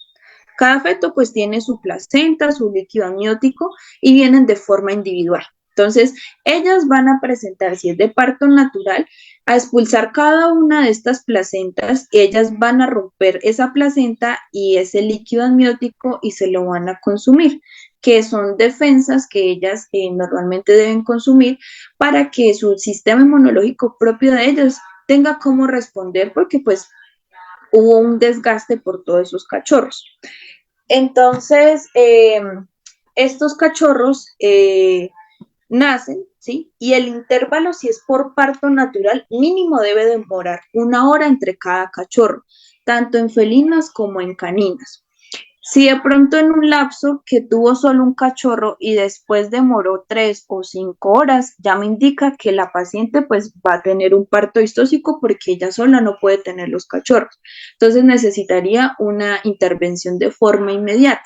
Cada feto pues tiene su placenta, su líquido amniótico y vienen de forma individual. Entonces, ellas van a presentar, si es de parto natural, a expulsar cada una de estas placentas, ellas van a romper esa placenta y ese líquido amniótico y se lo van a consumir, que son defensas que ellas normalmente deben consumir para que su sistema inmunológico propio de ellas tenga cómo responder, porque pues hubo un desgaste por todos esos cachorros. Entonces, estos cachorros nacen, ¿sí? Y el intervalo, si es por parto natural, mínimo debe demorar 1 hora entre cada cachorro, tanto en felinas como en caninas. Si de pronto en un lapso que tuvo solo un cachorro y después demoró 3 o 5 horas, ya me indica que la paciente pues va a tener un parto distóxico porque ella sola no puede tener los cachorros. Entonces necesitaría una intervención de forma inmediata,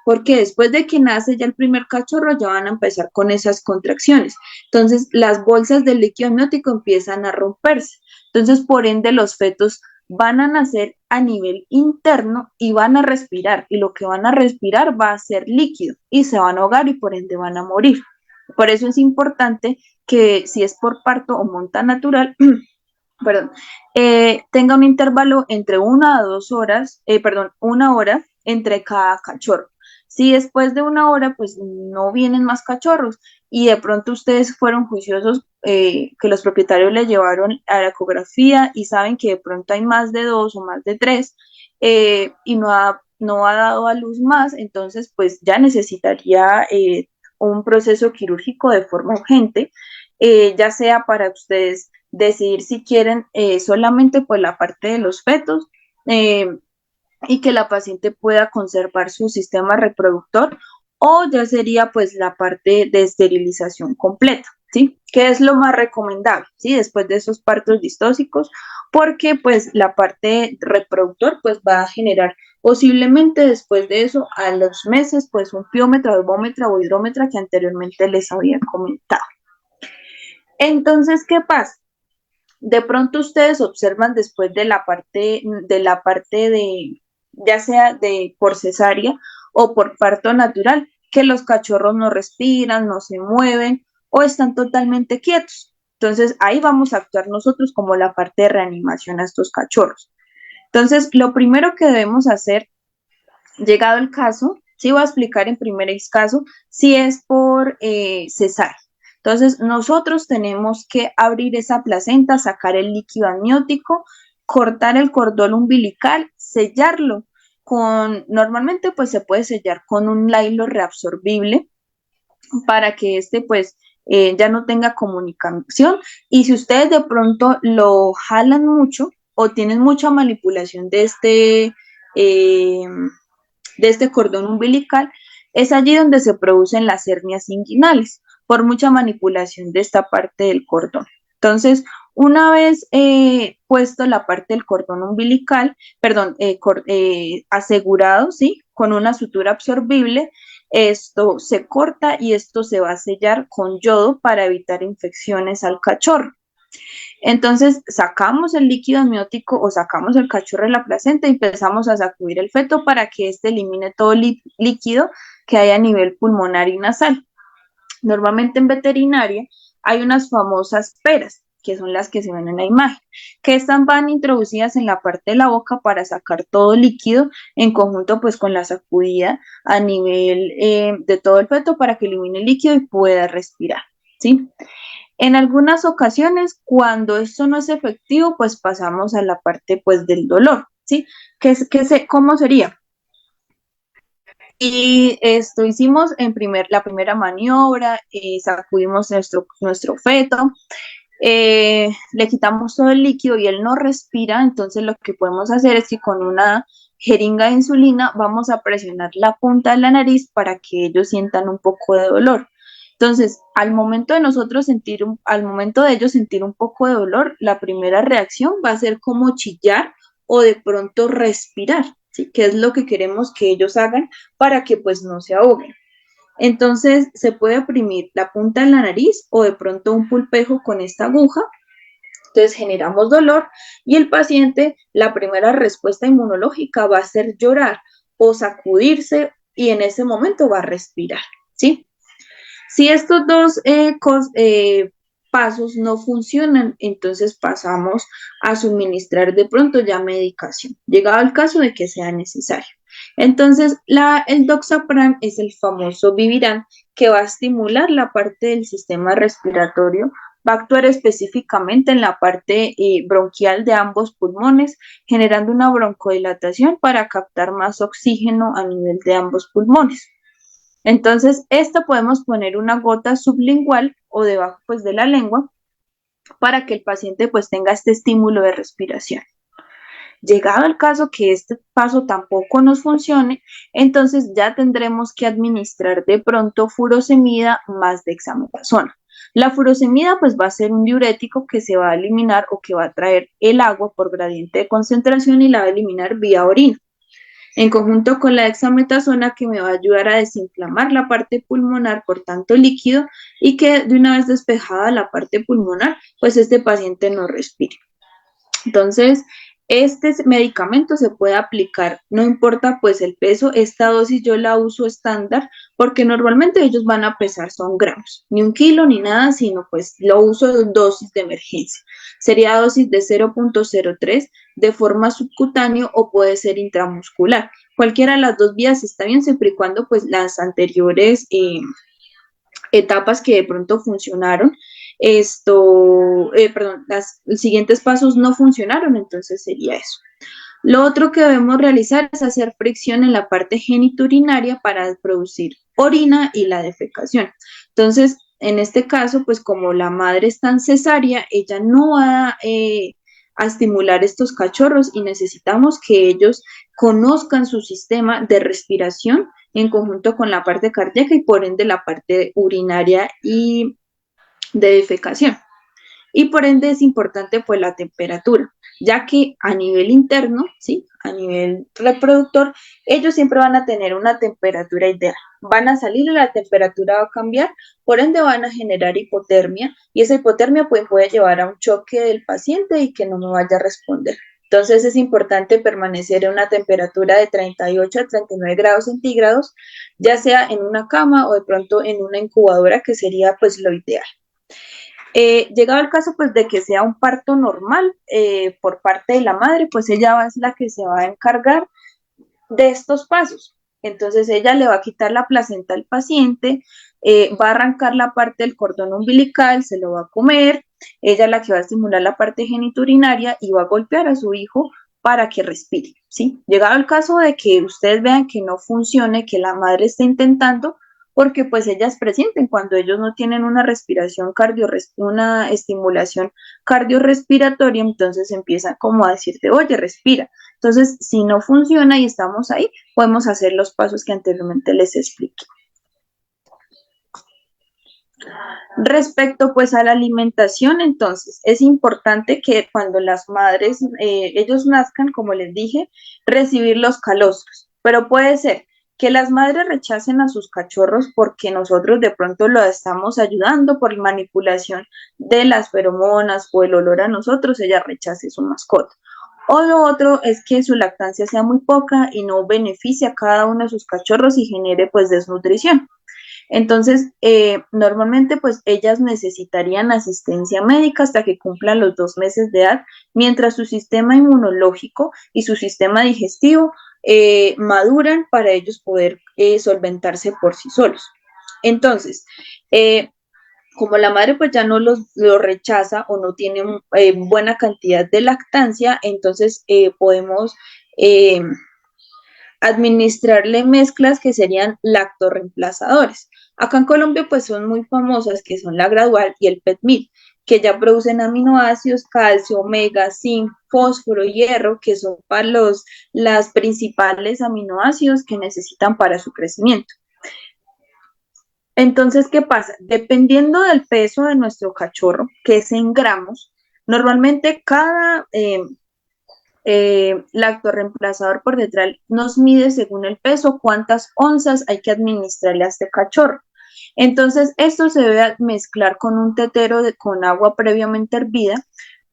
porque después de que nace ya el primer cachorro ya van a empezar con esas contracciones. Entonces las bolsas del líquido amniótico empiezan a romperse. Entonces por ende los fetos van a nacer a nivel interno y van a respirar, y lo que van a respirar va a ser líquido y se van a ahogar y por ende van a morir. Por eso es importante que si es por parto o monta natural, perdón, tenga un intervalo entre 1 a 2 horas, 1 hora entre cada cachorro. Si después de 1 hora, pues no vienen más cachorros y de pronto ustedes fueron juiciosos, que los propietarios le llevaron a la ecografía y saben que de pronto hay más de 2 o más de 3 y no ha dado a luz más, entonces pues ya necesitaría un proceso quirúrgico de forma urgente, ya sea para ustedes decidir si quieren solamente pues la parte de los fetos eh, y que la paciente pueda conservar su sistema reproductor o ya sería pues la parte de esterilización completa, ¿sí? Que es lo más recomendable, ¿sí? Después de esos partos distóxicos, porque pues la parte reproductor pues va a generar posiblemente después de eso a los meses pues un piómetra, ovómetra o hidrómetra que anteriormente les había comentado. Entonces, ¿qué pasa? De pronto ustedes observan después de ya sea de por cesárea o por parto natural, que los cachorros no respiran, no se mueven o están totalmente quietos. Entonces ahí vamos a actuar nosotros como la parte de reanimación a estos cachorros. Entonces, lo primero que debemos hacer, llegado el caso, sí voy a explicar en primer caso si es por cesárea. Entonces, nosotros tenemos que abrir esa placenta, sacar el líquido amniótico, cortar el cordón umbilical, sellarlo normalmente pues se puede sellar con un nylon reabsorbible para que pues ya no tenga comunicación. Y si ustedes de pronto lo jalan mucho o tienen mucha manipulación de este cordón umbilical, es allí donde se producen las hernias inguinales por mucha manipulación de esta parte del cordón. Entonces, una vez puesto la parte del cordón umbilical, perdón, asegurado, ¿sí? Con una sutura absorbible, esto se corta y esto se va a sellar con yodo para evitar infecciones al cachorro. Entonces sacamos el líquido amniótico o sacamos el cachorro de la placenta y empezamos a sacudir el feto para que éste elimine todo el líquido que hay a nivel pulmonar y nasal. Normalmente en veterinaria hay unas famosas peras, que son las que se ven en la imagen, que estas van introducidas en la parte de la boca para sacar todo el líquido en conjunto pues con la sacudida a nivel de todo el feto para que elimine el líquido y pueda respirar, ¿sí? En algunas ocasiones, cuando esto no es efectivo, pues pasamos a la parte pues del dolor, ¿sí? ¿Cómo sería? Y esto hicimos la primera maniobra, sacudimos nuestro feto, le quitamos todo el líquido y él no respira, entonces lo que podemos hacer es que con una jeringa de insulina vamos a presionar la punta de la nariz para que ellos sientan un poco de dolor. Entonces, al momento de ellos sentir un poco de dolor, la primera reacción va a ser como chillar o de pronto respirar, ¿sí? Que es lo que queremos que ellos hagan para que pues no se ahoguen. Entonces, se puede oprimir la punta de la nariz o de pronto un pulpejo con esta aguja. Entonces, generamos dolor y el paciente, la primera respuesta inmunológica va a ser llorar o sacudirse y en ese momento va a respirar, ¿sí? Si estos dos pasos no funcionan, entonces pasamos a suministrar de pronto ya medicación, llegado el caso de que sea necesario. Entonces, el Doxapran es el famoso Viviran que va a estimular la parte del sistema respiratorio, va a actuar específicamente en la parte bronquial de ambos pulmones, generando una broncodilatación para captar más oxígeno a nivel de ambos pulmones. Entonces, esto podemos poner una gota sublingual o debajo pues de la lengua para que el paciente pues tenga este estímulo de respiración. Llegado el caso que este paso tampoco nos funcione, entonces ya tendremos que administrar de pronto furosemida más dexametasona. La furosemida pues va a ser un diurético que se va a eliminar o que va a traer el agua por gradiente de concentración y la va a eliminar vía orina, en conjunto con la dexametasona que me va a ayudar a desinflamar la parte pulmonar por tanto líquido y que de una vez despejada la parte pulmonar, pues este paciente no respire. Entonces, este medicamento se puede aplicar, no importa pues el peso, esta dosis yo la uso estándar porque normalmente ellos van a pesar, son gramos, ni 1 kilo ni nada, sino pues lo uso en dosis de emergencia. Sería dosis de 0.03 de forma subcutánea o puede ser intramuscular. Cualquiera de las dos vías está bien siempre y cuando pues las anteriores etapas que de pronto funcionaron, los siguientes pasos no funcionaron, entonces sería eso. Lo otro que debemos realizar es hacer fricción en la parte genitourinaria para producir orina y la defecación. Entonces, en este caso, pues como la madre está en cesárea, ella no va a estimular estos cachorros y necesitamos que ellos conozcan su sistema de respiración en conjunto con la parte cardíaca y por ende la parte urinaria y de defecación. Y por ende es importante pues la temperatura, ya que a nivel interno, ¿sí? A nivel reproductor, ellos siempre van a tener una temperatura ideal. Van a salir y la temperatura va a cambiar, por ende van a generar hipotermia y esa hipotermia pues, puede llevar a un choque del paciente y que no me vaya a responder. Entonces es importante permanecer en una temperatura de 38 a 39 grados centígrados, ya sea en una cama o de pronto en una incubadora, que sería pues lo ideal. Llegado el caso pues de que sea un parto normal por parte de la madre, pues ella es la que se va a encargar de estos pasos. Entonces ella le va a quitar la placenta al paciente, va a arrancar la parte del cordón umbilical, se lo va a comer, ella es la que va a estimular la parte geniturinaria y va a golpear a su hijo para que respire, ¿sí? Llegado el caso de que ustedes vean que no funcione, que la madre está intentando, porque pues ellas presienten cuando ellos no tienen una respiración una estimulación cardiorrespiratoria, entonces empiezan como a decirte, oye, respira. Entonces, si no funciona y estamos ahí, podemos hacer los pasos que anteriormente les expliqué. Respecto pues a la alimentación, entonces es importante que cuando las madres, ellos nazcan, como les dije, recibir los calostros, pero puede ser que las madres rechacen a sus cachorros porque nosotros de pronto lo estamos ayudando por manipulación de las feromonas o el olor a nosotros, ella rechace su mascota. O lo otro es que su lactancia sea muy poca y no beneficie a cada uno de sus cachorros y genere pues desnutrición. Entonces, normalmente pues ellas necesitarían asistencia médica hasta que cumplan los 2 meses de edad, mientras su sistema inmunológico y su sistema digestivo maduran para ellos poder solventarse por sí solos. Entonces, como la madre pues ya no lo rechaza o no tiene buena cantidad de lactancia, entonces podemos administrarle mezclas que serían lactorreemplazadores. Acá en Colombia pues son muy famosas, que son la Gradual y el PetMid, que ya producen aminoácidos, calcio, omega, zinc, fósforo, hierro, que son para las principales aminoácidos que necesitan para su crecimiento. Entonces, ¿qué pasa? Dependiendo del peso de nuestro cachorro, que es en gramos, normalmente cada lactorreemplazador por detrás nos mide según el peso cuántas onzas hay que administrarle a este cachorro. Entonces, esto se debe mezclar con un tetero con agua previamente hervida,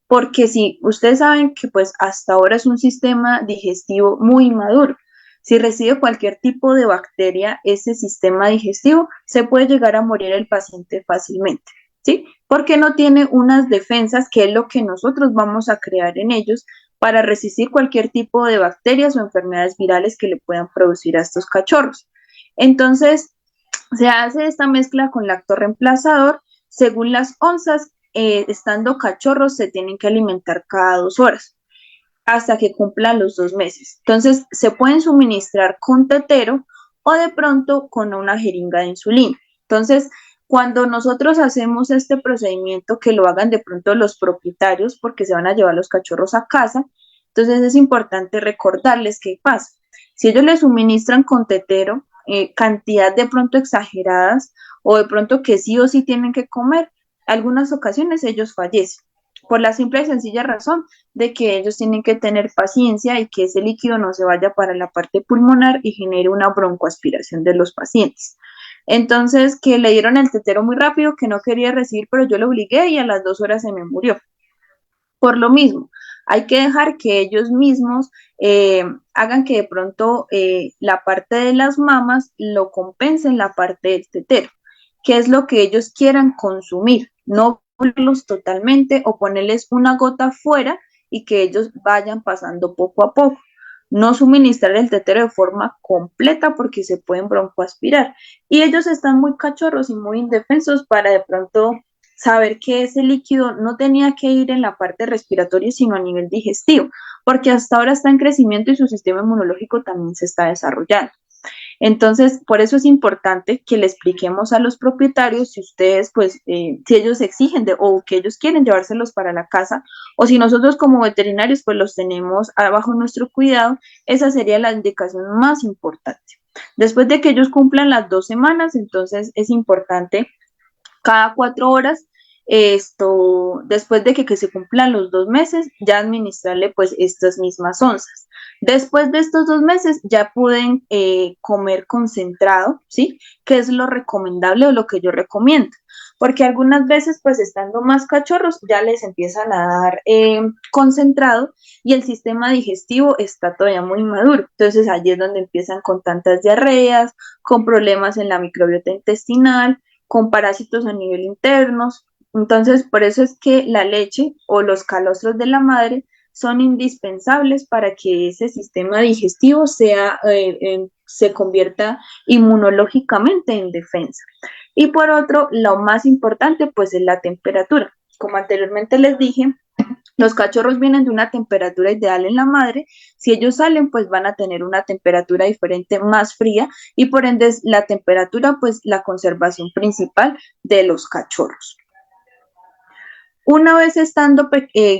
porque si ustedes saben que pues hasta ahora es un sistema digestivo muy inmaduro. Si recibe cualquier tipo de bacteria, ese sistema digestivo se puede llegar a morir el paciente fácilmente, ¿sí? Porque no tiene unas defensas, que es lo que nosotros vamos a crear en ellos para resistir cualquier tipo de bacterias o enfermedades virales que le puedan producir a estos cachorros. Entonces, se hace esta mezcla con lactorreemplazador según las onzas. Estando cachorros se tienen que alimentar cada 2 horas hasta que cumplan los 2 meses. Entonces, se pueden suministrar con tetero o de pronto con una jeringa de insulina. Entonces, cuando nosotros hacemos este procedimiento, que lo hagan de pronto los propietarios porque se van a llevar los cachorros a casa, entonces es importante recordarles qué pasa. Si ellos les suministran con tetero cantidad de pronto exageradas o de pronto que sí o sí tienen que comer, algunas ocasiones ellos fallecen por la simple y sencilla razón de que ellos tienen que tener paciencia y que ese líquido no se vaya para la parte pulmonar y genere una broncoaspiración de los pacientes. Entonces, que le dieron el tetero muy rápido, que no quería recibir, pero yo lo obligué y a las 2 horas se me murió. Por lo mismo, hay que dejar que ellos mismos hagan que de pronto la parte de las mamas lo compensen la parte del tetero, que es lo que ellos quieran consumir, no ponerlos totalmente o ponerles una gota fuera y que ellos vayan pasando poco a poco. No suministrar el tetero de forma completa porque se pueden broncoaspirar. Y ellos están muy cachorros y muy indefensos para de pronto saber que ese líquido no tenía que ir en la parte respiratoria, sino a nivel digestivo, porque hasta ahora está en crecimiento y su sistema inmunológico también se está desarrollando. Entonces, por eso es importante que le expliquemos a los propietarios si ustedes, pues, si ellos exigen o que ellos quieren llevárselos para la casa, o si nosotros como veterinarios, pues, los tenemos bajo nuestro cuidado, esa sería la indicación más importante. Después de que ellos cumplan las 2 semanas, entonces es importante cada 4 horas, después de que se cumplan los 2 meses, ya administrarle pues estas mismas onzas. Después de estos 2 meses ya pueden comer concentrado, ¿sí? Que es lo recomendable o lo que yo recomiendo. Porque algunas veces, pues estando más cachorros, ya les empiezan a dar concentrado y el sistema digestivo está todavía muy maduro. Entonces, allí es donde empiezan con tantas diarreas, con problemas en la microbiota intestinal, con parásitos a nivel internos. Entonces, por eso es que la leche o los calostros de la madre son indispensables para que ese sistema digestivo se convierta inmunológicamente en defensa. Y por otro, lo más importante, pues es la temperatura. Como anteriormente les dije, los cachorros vienen de una temperatura ideal en la madre. Si ellos salen, pues van a tener una temperatura diferente, más fría, y por ende es la temperatura, pues la conservación principal de los cachorros. Una vez estando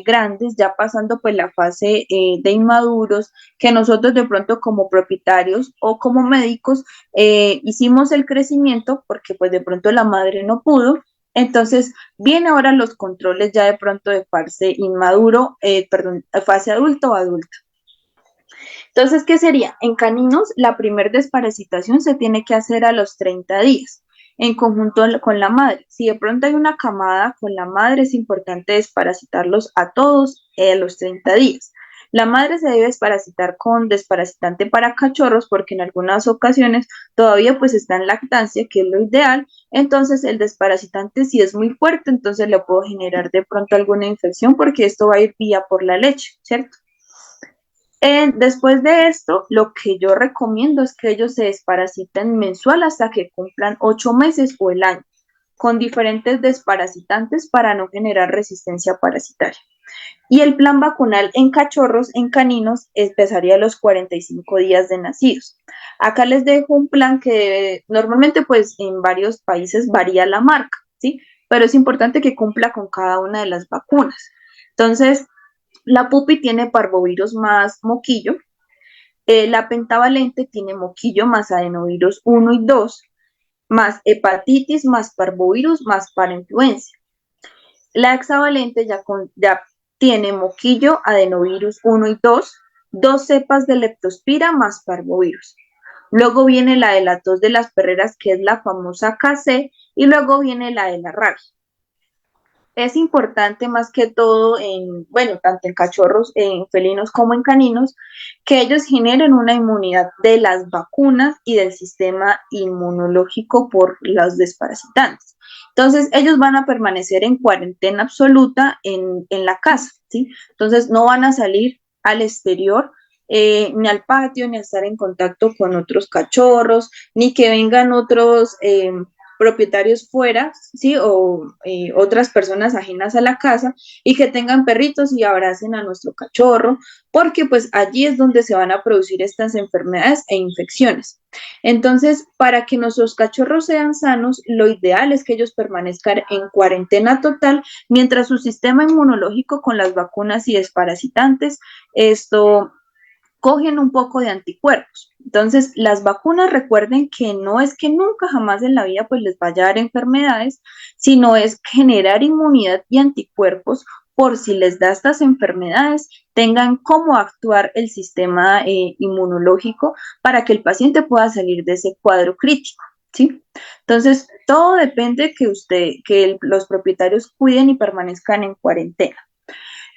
grandes, ya pasando pues la fase de inmaduros, que nosotros de pronto como propietarios o como médicos hicimos el crecimiento porque pues de pronto la madre no pudo, entonces viene ahora los controles ya de pronto de fase inmaduro, perdón, fase adulto o adulta. Entonces, ¿qué sería? En caninos, la primer desparasitación se tiene que hacer a los 30 días, en conjunto con la madre. Si de pronto hay una camada con la madre, es importante desparasitarlos a todos a los 30 días. La madre se debe desparasitar con desparasitante para cachorros porque en algunas ocasiones todavía pues está en lactancia, que es lo ideal. Entonces el desparasitante si es muy fuerte, entonces le puedo generar de pronto alguna infección porque esto va a ir vía por la leche, ¿cierto? Después de esto, lo que yo recomiendo es que ellos se desparasiten mensual hasta que cumplan 8 meses o el año, con diferentes desparasitantes para no generar resistencia parasitaria. Y el plan vacunal en cachorros, en caninos, empezaría a los 45 días de nacidos. Acá les dejo un plan que normalmente pues en varios países varía la marca, ¿sí? Pero es importante que cumpla con cada una de las vacunas. Entonces, la pupi tiene parvovirus más moquillo, la pentavalente tiene moquillo más adenovirus 1 y 2, más hepatitis, más parvovirus, más parainfluencia. La hexavalente ya tiene moquillo, adenovirus 1 y 2 cepas de leptospira más parvovirus. Luego viene la de la tos de las perreras, que es la famosa KC, y luego viene la de la rabia. Es importante más que todo bueno, tanto en cachorros, en felinos como en caninos, que ellos generen una inmunidad de las vacunas y del sistema inmunológico por los desparasitantes. Entonces, ellos van a permanecer en cuarentena absoluta en la casa, ¿sí? Entonces, no van a salir al exterior, ni al patio, ni a estar en contacto con otros cachorros, ni que vengan otros propietarios fuera, ¿sí? O otras personas ajenas a la casa y que tengan perritos y abracen a nuestro cachorro, porque pues allí es donde se van a producir estas enfermedades e infecciones. Entonces, para que nuestros cachorros sean sanos, lo ideal es que ellos permanezcan en cuarentena total mientras su sistema inmunológico con las vacunas y desparasitantes, esto cogen un poco de anticuerpos. Entonces, las vacunas, recuerden que no es que nunca jamás en la vida pues les vaya a dar enfermedades, sino es generar inmunidad y anticuerpos por si les da estas enfermedades, tengan cómo actuar el sistema inmunológico para que el paciente pueda salir de ese cuadro crítico, ¿sí? Entonces, todo depende que los propietarios cuiden y permanezcan en cuarentena.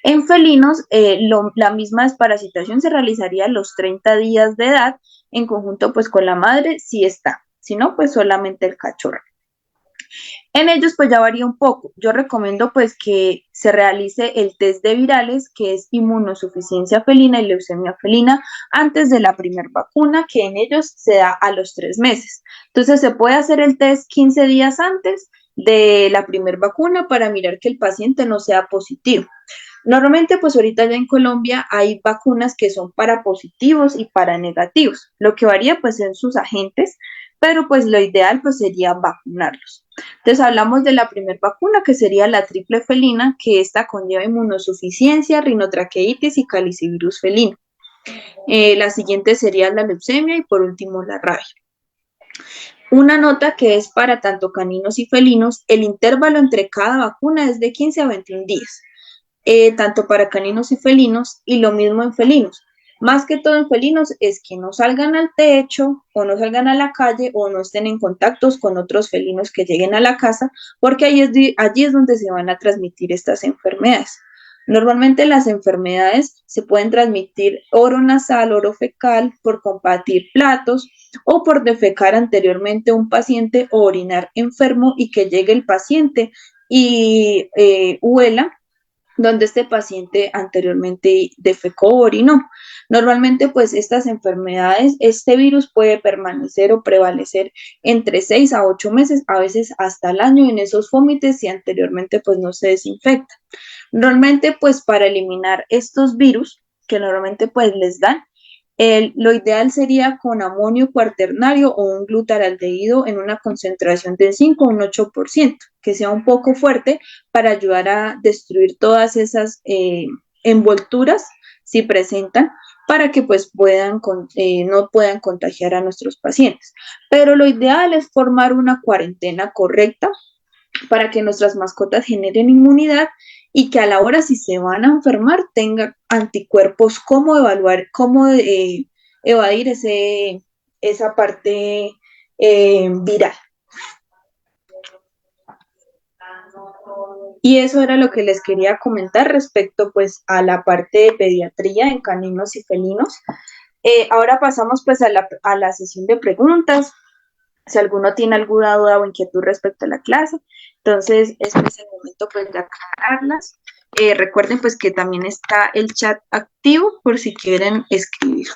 En felinos, la misma desparasitación se realizaría a los 30 días de edad, en conjunto pues con la madre, si está, si no, pues solamente el cachorro. En ellos pues ya varía un poco. Yo recomiendo pues que se realice el test de virales, que es inmunosuficiencia felina y leucemia felina, antes de la primera vacuna, que en ellos se da a los 3 meses. Entonces se puede hacer el test 15 días antes de la primera vacuna para mirar que el paciente no sea positivo. Normalmente, pues ahorita ya en Colombia hay vacunas que son para positivos y para negativos. Lo que varía, pues, en sus agentes, pero pues lo ideal, pues, sería vacunarlos. Entonces, hablamos de la primera vacuna, que sería la triple felina, que esta conlleva inmunosuficiencia, rinotraqueitis y calicivirus felino. La siguiente sería la leucemia y por último la rabia. Una nota que es para tanto caninos y felinos, el intervalo entre cada vacuna es de 15 a 21 días. Tanto para caninos y felinos, y lo mismo en felinos. Más que todo en felinos es que no salgan al techo o no salgan a la calle o no estén en contactos con otros felinos que lleguen a la casa, porque allí es donde se van a transmitir estas enfermedades. Normalmente las enfermedades se pueden transmitir oronasal, orofecal, por compartir platos o por defecar anteriormente un paciente o orinar enfermo y que llegue el paciente y huela donde este paciente anteriormente defecó o orinó. Normalmente, pues estas enfermedades, este virus puede permanecer o prevalecer entre 6 a 8 meses, a veces hasta el año en esos vómites si anteriormente pues no se desinfecta. Normalmente, pues para eliminar estos virus que normalmente pues les dan, Lo ideal sería con amonio cuaternario o un glutaraldehído en una concentración de 5 a un 8%, que sea un poco fuerte para ayudar a destruir todas esas envolturas si presentan, para que pues no puedan contagiar a nuestros pacientes. Pero lo ideal es formar una cuarentena correcta para que nuestras mascotas generen inmunidad y que a la hora si se van a enfermar tengan anticuerpos, cómo evaluar, cómo evadir esa parte viral. Y eso era lo que les quería comentar respecto pues a la parte de pediatría en caninos y felinos. Ahora pasamos pues a la sesión de preguntas. Si alguno tiene alguna duda o inquietud respecto a la clase, entonces este es el momento pues de aclararlas. Recuerden pues que también está el chat activo por si quieren escribir.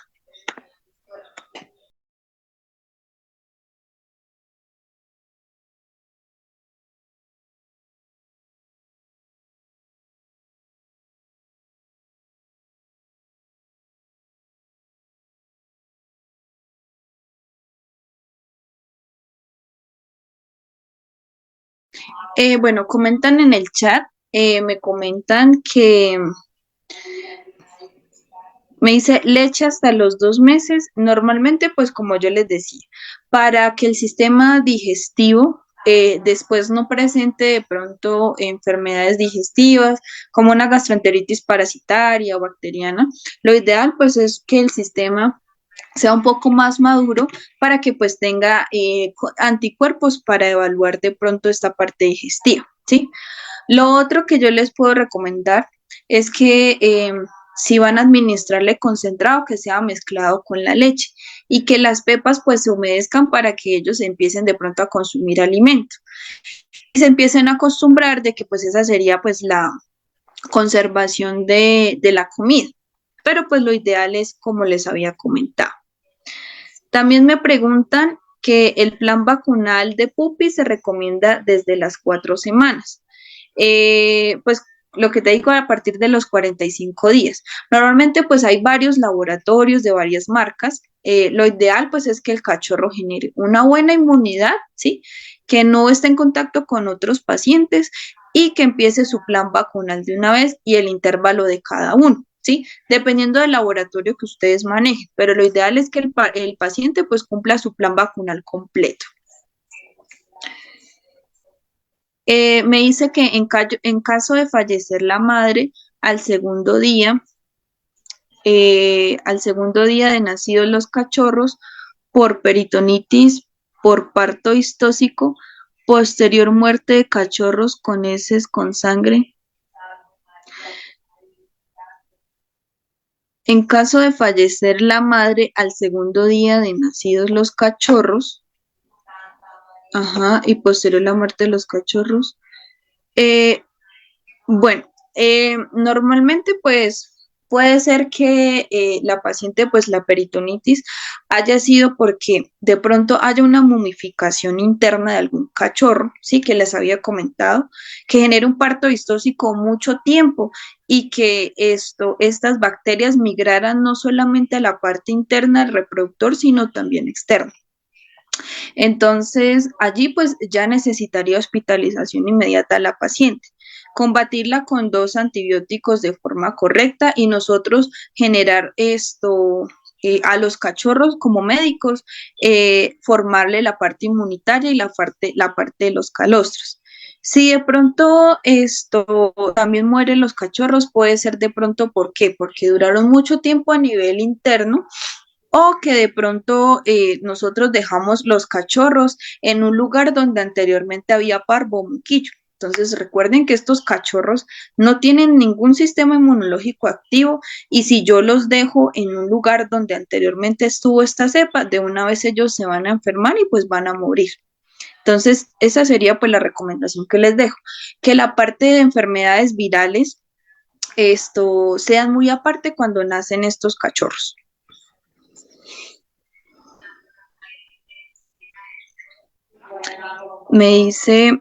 Bueno, comentan en el chat, me comentan que me dice leche hasta los 2 meses. Normalmente, pues como yo les decía, para que el sistema digestivo después no presente de pronto enfermedades digestivas como una gastroenteritis parasitaria o bacteriana, lo ideal pues es que el sistema sea un poco más maduro para que pues tenga anticuerpos para evaluar de pronto esta parte digestiva, ¿sí? Lo otro que yo les puedo recomendar es que si van a administrarle concentrado, que sea mezclado con la leche y que las pepas pues se humedezcan para que ellos empiecen de pronto a consumir alimento y se empiecen a acostumbrar de que pues esa sería pues la conservación de la comida. Pero pues lo ideal es como les había comentado. También me preguntan que el plan vacunal de pupi se recomienda desde las 4 semanas. Pues lo que te digo a partir de los 45 días. Normalmente pues hay varios laboratorios de varias marcas. Lo ideal pues es que el cachorro genere una buena inmunidad, ¿sí? Que no esté en contacto con otros pacientes y que empiece su plan vacunal de una vez y el intervalo de cada uno. ¿Sí? Dependiendo del laboratorio que ustedes manejen, pero lo ideal es que el paciente pues cumpla su plan vacunal completo. Me dice que en caso de fallecer la madre al segundo día de nacidos los cachorros por peritonitis, por parto histósico, posterior muerte de cachorros con heces con sangre. En caso de fallecer la madre al segundo día de nacidos los cachorros, ajá, y posterior la muerte de los cachorros. Eh, bueno, normalmente pues puede ser que la paciente pues la peritonitis haya sido porque de pronto haya una momificación interna de algún cachorro, sí, que les había comentado, que genera un parto histósico mucho tiempo y que estas bacterias migraran no solamente a la parte interna del reproductor, sino también externa. Entonces, allí pues ya necesitaría hospitalización inmediata a la paciente, combatirla con 2 antibióticos de forma correcta y nosotros generar a los cachorros como médicos, formarle la parte inmunitaria y la parte de los calostros. Si de pronto también mueren los cachorros, puede ser de pronto, ¿por qué? Porque duraron mucho tiempo a nivel interno o que de pronto nosotros dejamos los cachorros en un lugar donde anteriormente había parvo o moquillo. Entonces recuerden que estos cachorros no tienen ningún sistema inmunológico activo y si yo los dejo en un lugar donde anteriormente estuvo esta cepa, de una vez ellos se van a enfermar y pues van a morir. Entonces esa sería pues la recomendación que les dejo, que la parte de enfermedades virales sean muy aparte cuando nacen estos cachorros. Me dice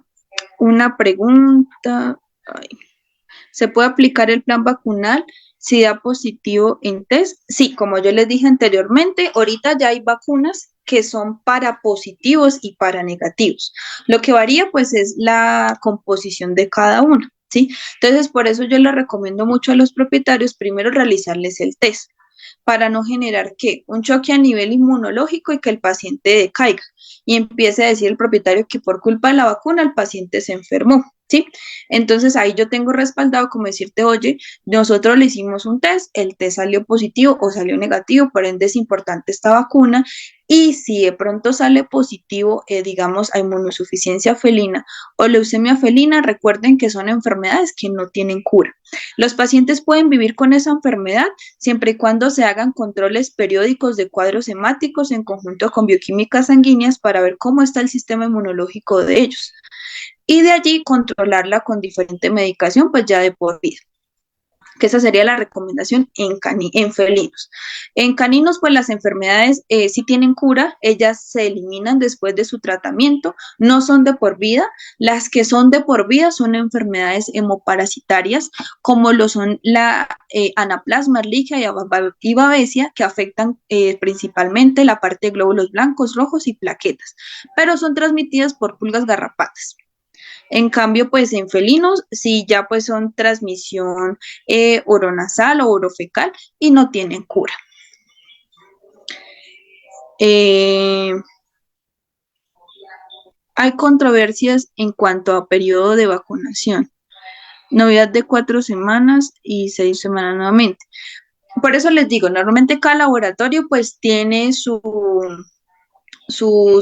una pregunta. Ay, ¿se puede aplicar el plan vacunal si da positivo en test. Sí, como yo les dije anteriormente, ahorita ya hay vacunas que son para positivos y para negativos. Lo que varía pues es la composición de cada uno, ¿sí? Entonces, por eso yo les recomiendo mucho a los propietarios primero realizarles el test para no generar ¿qué? Un choque a nivel inmunológico y que el paciente decaiga y empiece a decir el propietario que por culpa de la vacuna el paciente se enfermó, ¿sí? Entonces ahí yo tengo respaldado como decirte, oye, nosotros le hicimos un test, el test salió positivo o salió negativo, por ende es importante esta vacuna y si de pronto sale positivo, digamos, a inmunosuficiencia felina o leucemia felina, recuerden que son enfermedades que no tienen cura. Los pacientes pueden vivir con esa enfermedad siempre y cuando se hagan controles periódicos de cuadros hemáticos en conjunto con bioquímicas sanguíneas para ver cómo está el sistema inmunológico de ellos. Y de allí controlarla con diferente medicación, pues ya de por vida, que esa sería la recomendación en felinos. En caninos, pues las enfermedades sí tienen cura, ellas se eliminan después de su tratamiento, no son de por vida. Las que son de por vida son enfermedades hemoparasitarias, como lo son la anaplasma, erligia y babesia, que afectan principalmente la parte de glóbulos blancos, rojos y plaquetas, pero son transmitidas por pulgas garrapatas. En cambio, pues en felinos sí ya pues son transmisión oronasal o orofecal y no tienen cura. Hay controversias en cuanto a periodo de vacunación. Novedad de 4 semanas y 6 semanas nuevamente. Por eso les digo, normalmente cada laboratorio pues tiene sus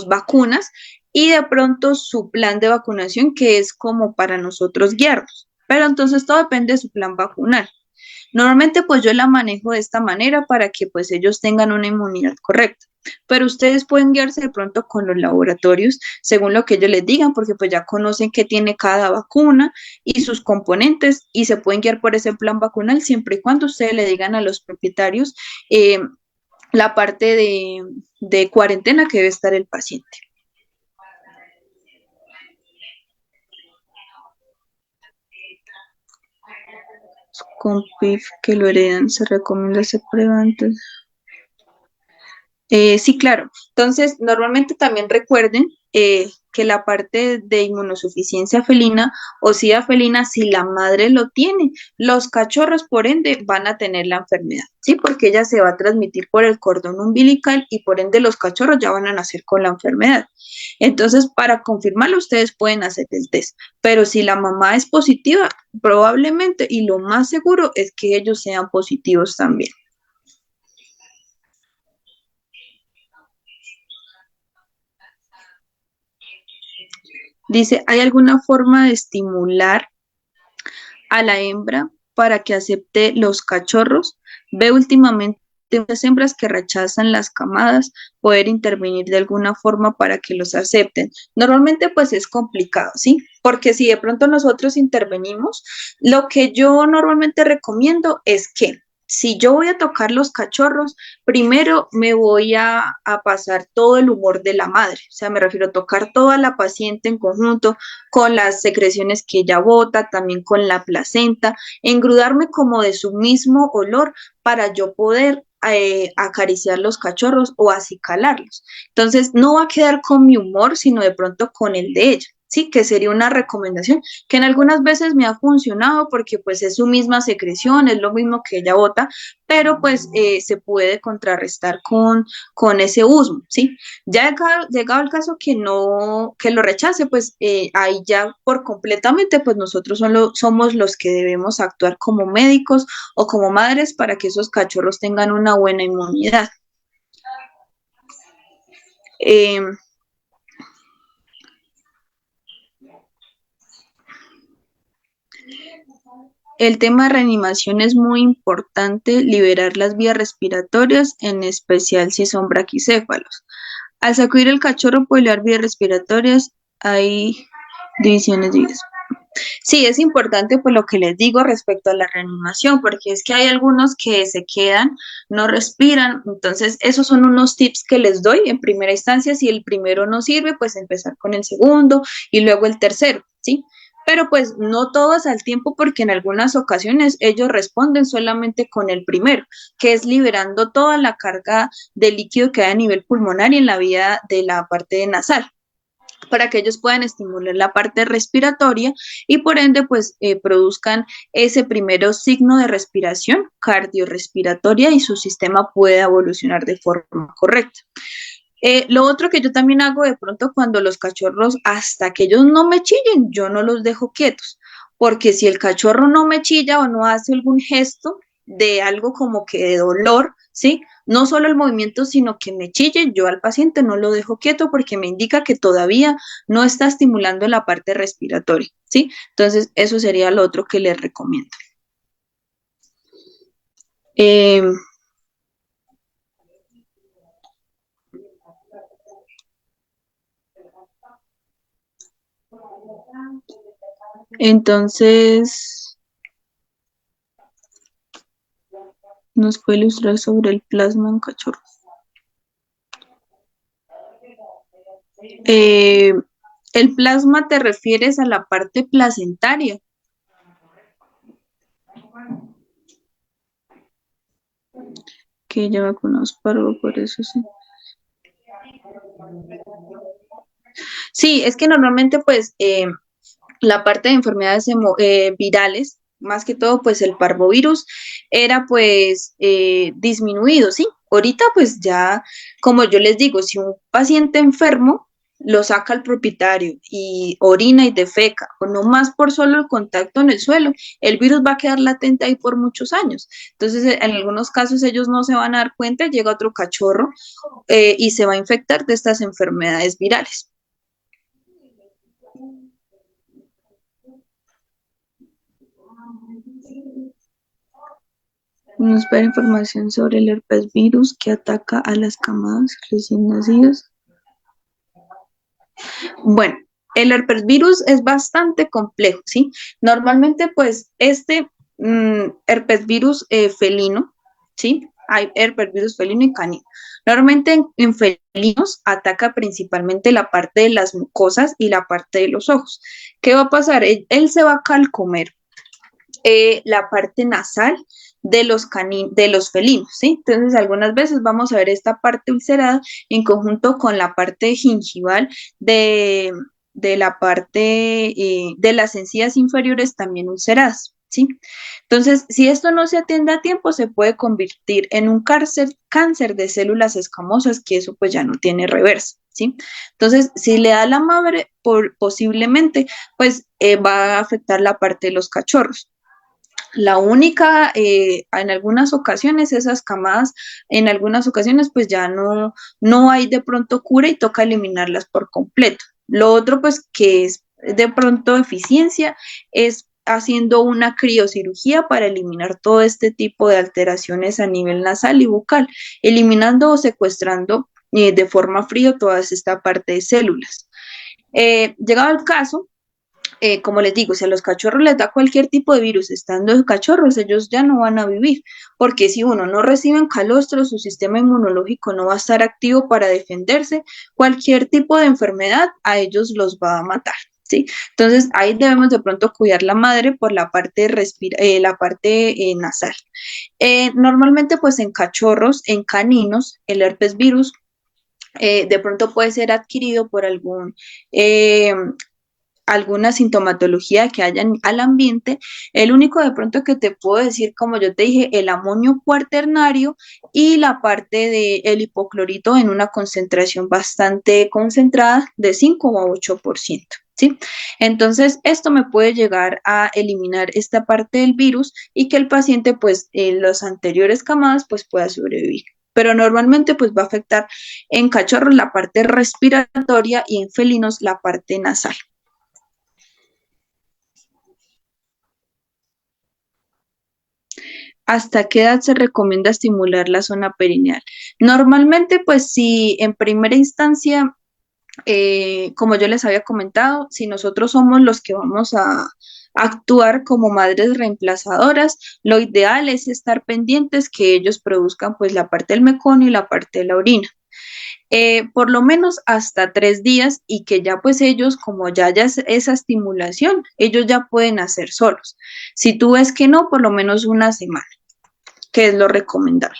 vacunas y de pronto su plan de vacunación que es como para nosotros guiarnos. Pero entonces todo depende de su plan vacunal. Normalmente pues yo la manejo de esta manera para que pues ellos tengan una inmunidad correcta. Pero ustedes pueden guiarse de pronto con los laboratorios según lo que ellos les digan, porque pues ya conocen qué tiene cada vacuna y sus componentes y se pueden guiar por ese plan vacunal siempre y cuando ustedes le digan a los propietarios la parte de cuarentena que debe estar el paciente. Con PIF que lo heredan, se recomienda hacer prueba antes. Sí, claro. Entonces, normalmente también recuerden que la parte de inmunosuficiencia felina o sida felina, si la madre lo tiene, los cachorros, por ende, van a tener la enfermedad, ¿sí? Porque ella se va a transmitir por el cordón umbilical y por ende los cachorros ya van a nacer con la enfermedad. Entonces, para confirmarlo, ustedes pueden hacer el test. Pero si la mamá es positiva, probablemente y lo más seguro es que ellos sean positivos también. Dice, ¿hay alguna forma de estimular a la hembra para que acepte los cachorros? Ve últimamente muchas hembras que rechazan las camadas, poder intervenir de alguna forma para que los acepten. Normalmente pues es complicado, ¿sí? Porque si de pronto nosotros intervenimos, lo que yo normalmente recomiendo es que si yo voy a tocar los cachorros, primero me voy a pasar todo el humor de la madre, o sea, me refiero a tocar toda la paciente en conjunto, con las secreciones que ella bota, también con la placenta, engrudarme como de su mismo olor para yo poder acariciar los cachorros o acicalarlos. Entonces, no va a quedar con mi humor, sino de pronto con el de ella. Sí, que sería una recomendación que en algunas veces me ha funcionado porque pues es su misma secreción, es lo mismo que ella bota, pero pues se puede contrarrestar con ese uso, ¿sí? Ya llegado el caso que no, que lo rechace, pues ahí ya por completamente, pues nosotros somos los que debemos actuar como médicos o como madres para que esos cachorros tengan una buena inmunidad. El tema de reanimación es muy importante, liberar las vías respiratorias, en especial si son braquicéfalos. Al sacudir el cachorro puede liberar vías respiratorias, hay divisiones de vías. Sí, es importante por lo que les digo respecto a la reanimación, porque es que hay algunos que se quedan, no respiran, entonces esos son unos tips que les doy en primera instancia, si el primero no sirve, pues empezar con el segundo y luego el tercero, ¿sí? pero pues no todas al tiempo porque en algunas ocasiones ellos responden solamente con el primero, que es liberando toda la carga de líquido que hay a nivel pulmonar y en la vía de la parte nasal para que ellos puedan estimular la parte respiratoria y por ende pues produzcan ese primero signo de respiración cardiorrespiratoria y su sistema pueda evolucionar de forma correcta. Lo otro que yo también hago de pronto cuando los cachorros, hasta que ellos no me chillen, yo no los dejo quietos, porque si el cachorro no me chilla o no hace algún gesto de algo como que de dolor, ¿sí? No solo el movimiento, sino que me chille, yo al paciente no lo dejo quieto porque me indica que todavía no está estimulando la parte respiratoria, ¿sí? Entonces, eso sería lo otro que les recomiendo. Eh, entonces, nos puede ilustrar sobre el plasma en cachorros. El plasma te refieres a la parte placentaria. Que ya vacunados parvo, por eso sí. Sí, es que normalmente pues la parte de enfermedades virales, más que todo pues el parvovirus, era pues disminuido, ¿sí? Ahorita pues ya, como yo les digo, si un paciente enfermo lo saca el propietario y orina y defeca, o no más por solo el contacto en el suelo, el virus va a quedar latente ahí por muchos años. Entonces, en algunos casos ellos no se van a dar cuenta, llega otro cachorro y se va a infectar de estas enfermedades virales. Nos da información sobre el herpes virus que ataca a las camadas recién nacidas. Bueno, el herpes virus es bastante complejo, ¿sí? Normalmente, pues, herpes virus felino, ¿sí? Hay herpes virus felino y canino. Normalmente en felinos ataca principalmente la parte de las mucosas y la parte de los ojos. ¿Qué va a pasar? Él se va a calcomer la parte nasal de los felinos, ¿sí? Entonces, algunas veces vamos a ver esta parte ulcerada en conjunto con la parte gingival de la parte de las encías inferiores también ulceradas, ¿sí? Entonces, si esto no se atiende a tiempo, se puede convertir en un cáncer de células escamosas, que eso pues ya no tiene reversa, ¿sí? Entonces, si le da la madre, posiblemente, pues va a afectar la parte de los cachorros. La única, en algunas ocasiones, esas camadas, en algunas ocasiones, pues ya no hay de pronto cura y toca eliminarlas por completo. Lo otro, pues, que es de pronto eficiencia, es haciendo una criocirugía para eliminar todo este tipo de alteraciones a nivel nasal y bucal, eliminando o secuestrando de forma fría toda esta parte de células. Llegado el caso, como les digo, si a los cachorros les da cualquier tipo de virus estando cachorros, ellos ya no van a vivir, porque si uno no recibe calostro, su sistema inmunológico no va a estar activo para defenderse, cualquier tipo de enfermedad a ellos los va a matar. ¿Sí? Entonces ahí debemos de pronto cuidar la madre por la parte, la parte nasal. Normalmente pues en cachorros, en caninos, el herpes virus de pronto puede ser adquirido por alguna sintomatología que haya al ambiente. El único de pronto que te puedo decir, como yo te dije, el amonio cuaternario y la parte del hipoclorito en una concentración bastante concentrada de 5 a 8%. ¿Sí? Entonces, esto me puede llegar a eliminar esta parte del virus y que el paciente, pues, en las anteriores camadas, pues, pueda sobrevivir. Pero normalmente, pues, va a afectar en cachorros la parte respiratoria y en felinos la parte nasal. ¿Hasta qué edad se recomienda estimular la zona perineal? Normalmente, pues si en primera instancia, como yo les había comentado, si nosotros somos los que vamos a actuar como madres reemplazadoras, lo ideal es estar pendientes que ellos produzcan pues la parte del meconio y la parte de la orina. por lo menos hasta 3 días y que ya pues ellos, como ya haya esa estimulación, ellos ya pueden hacer solos. Si tú ves que no, por lo menos una semana, que es lo recomendable.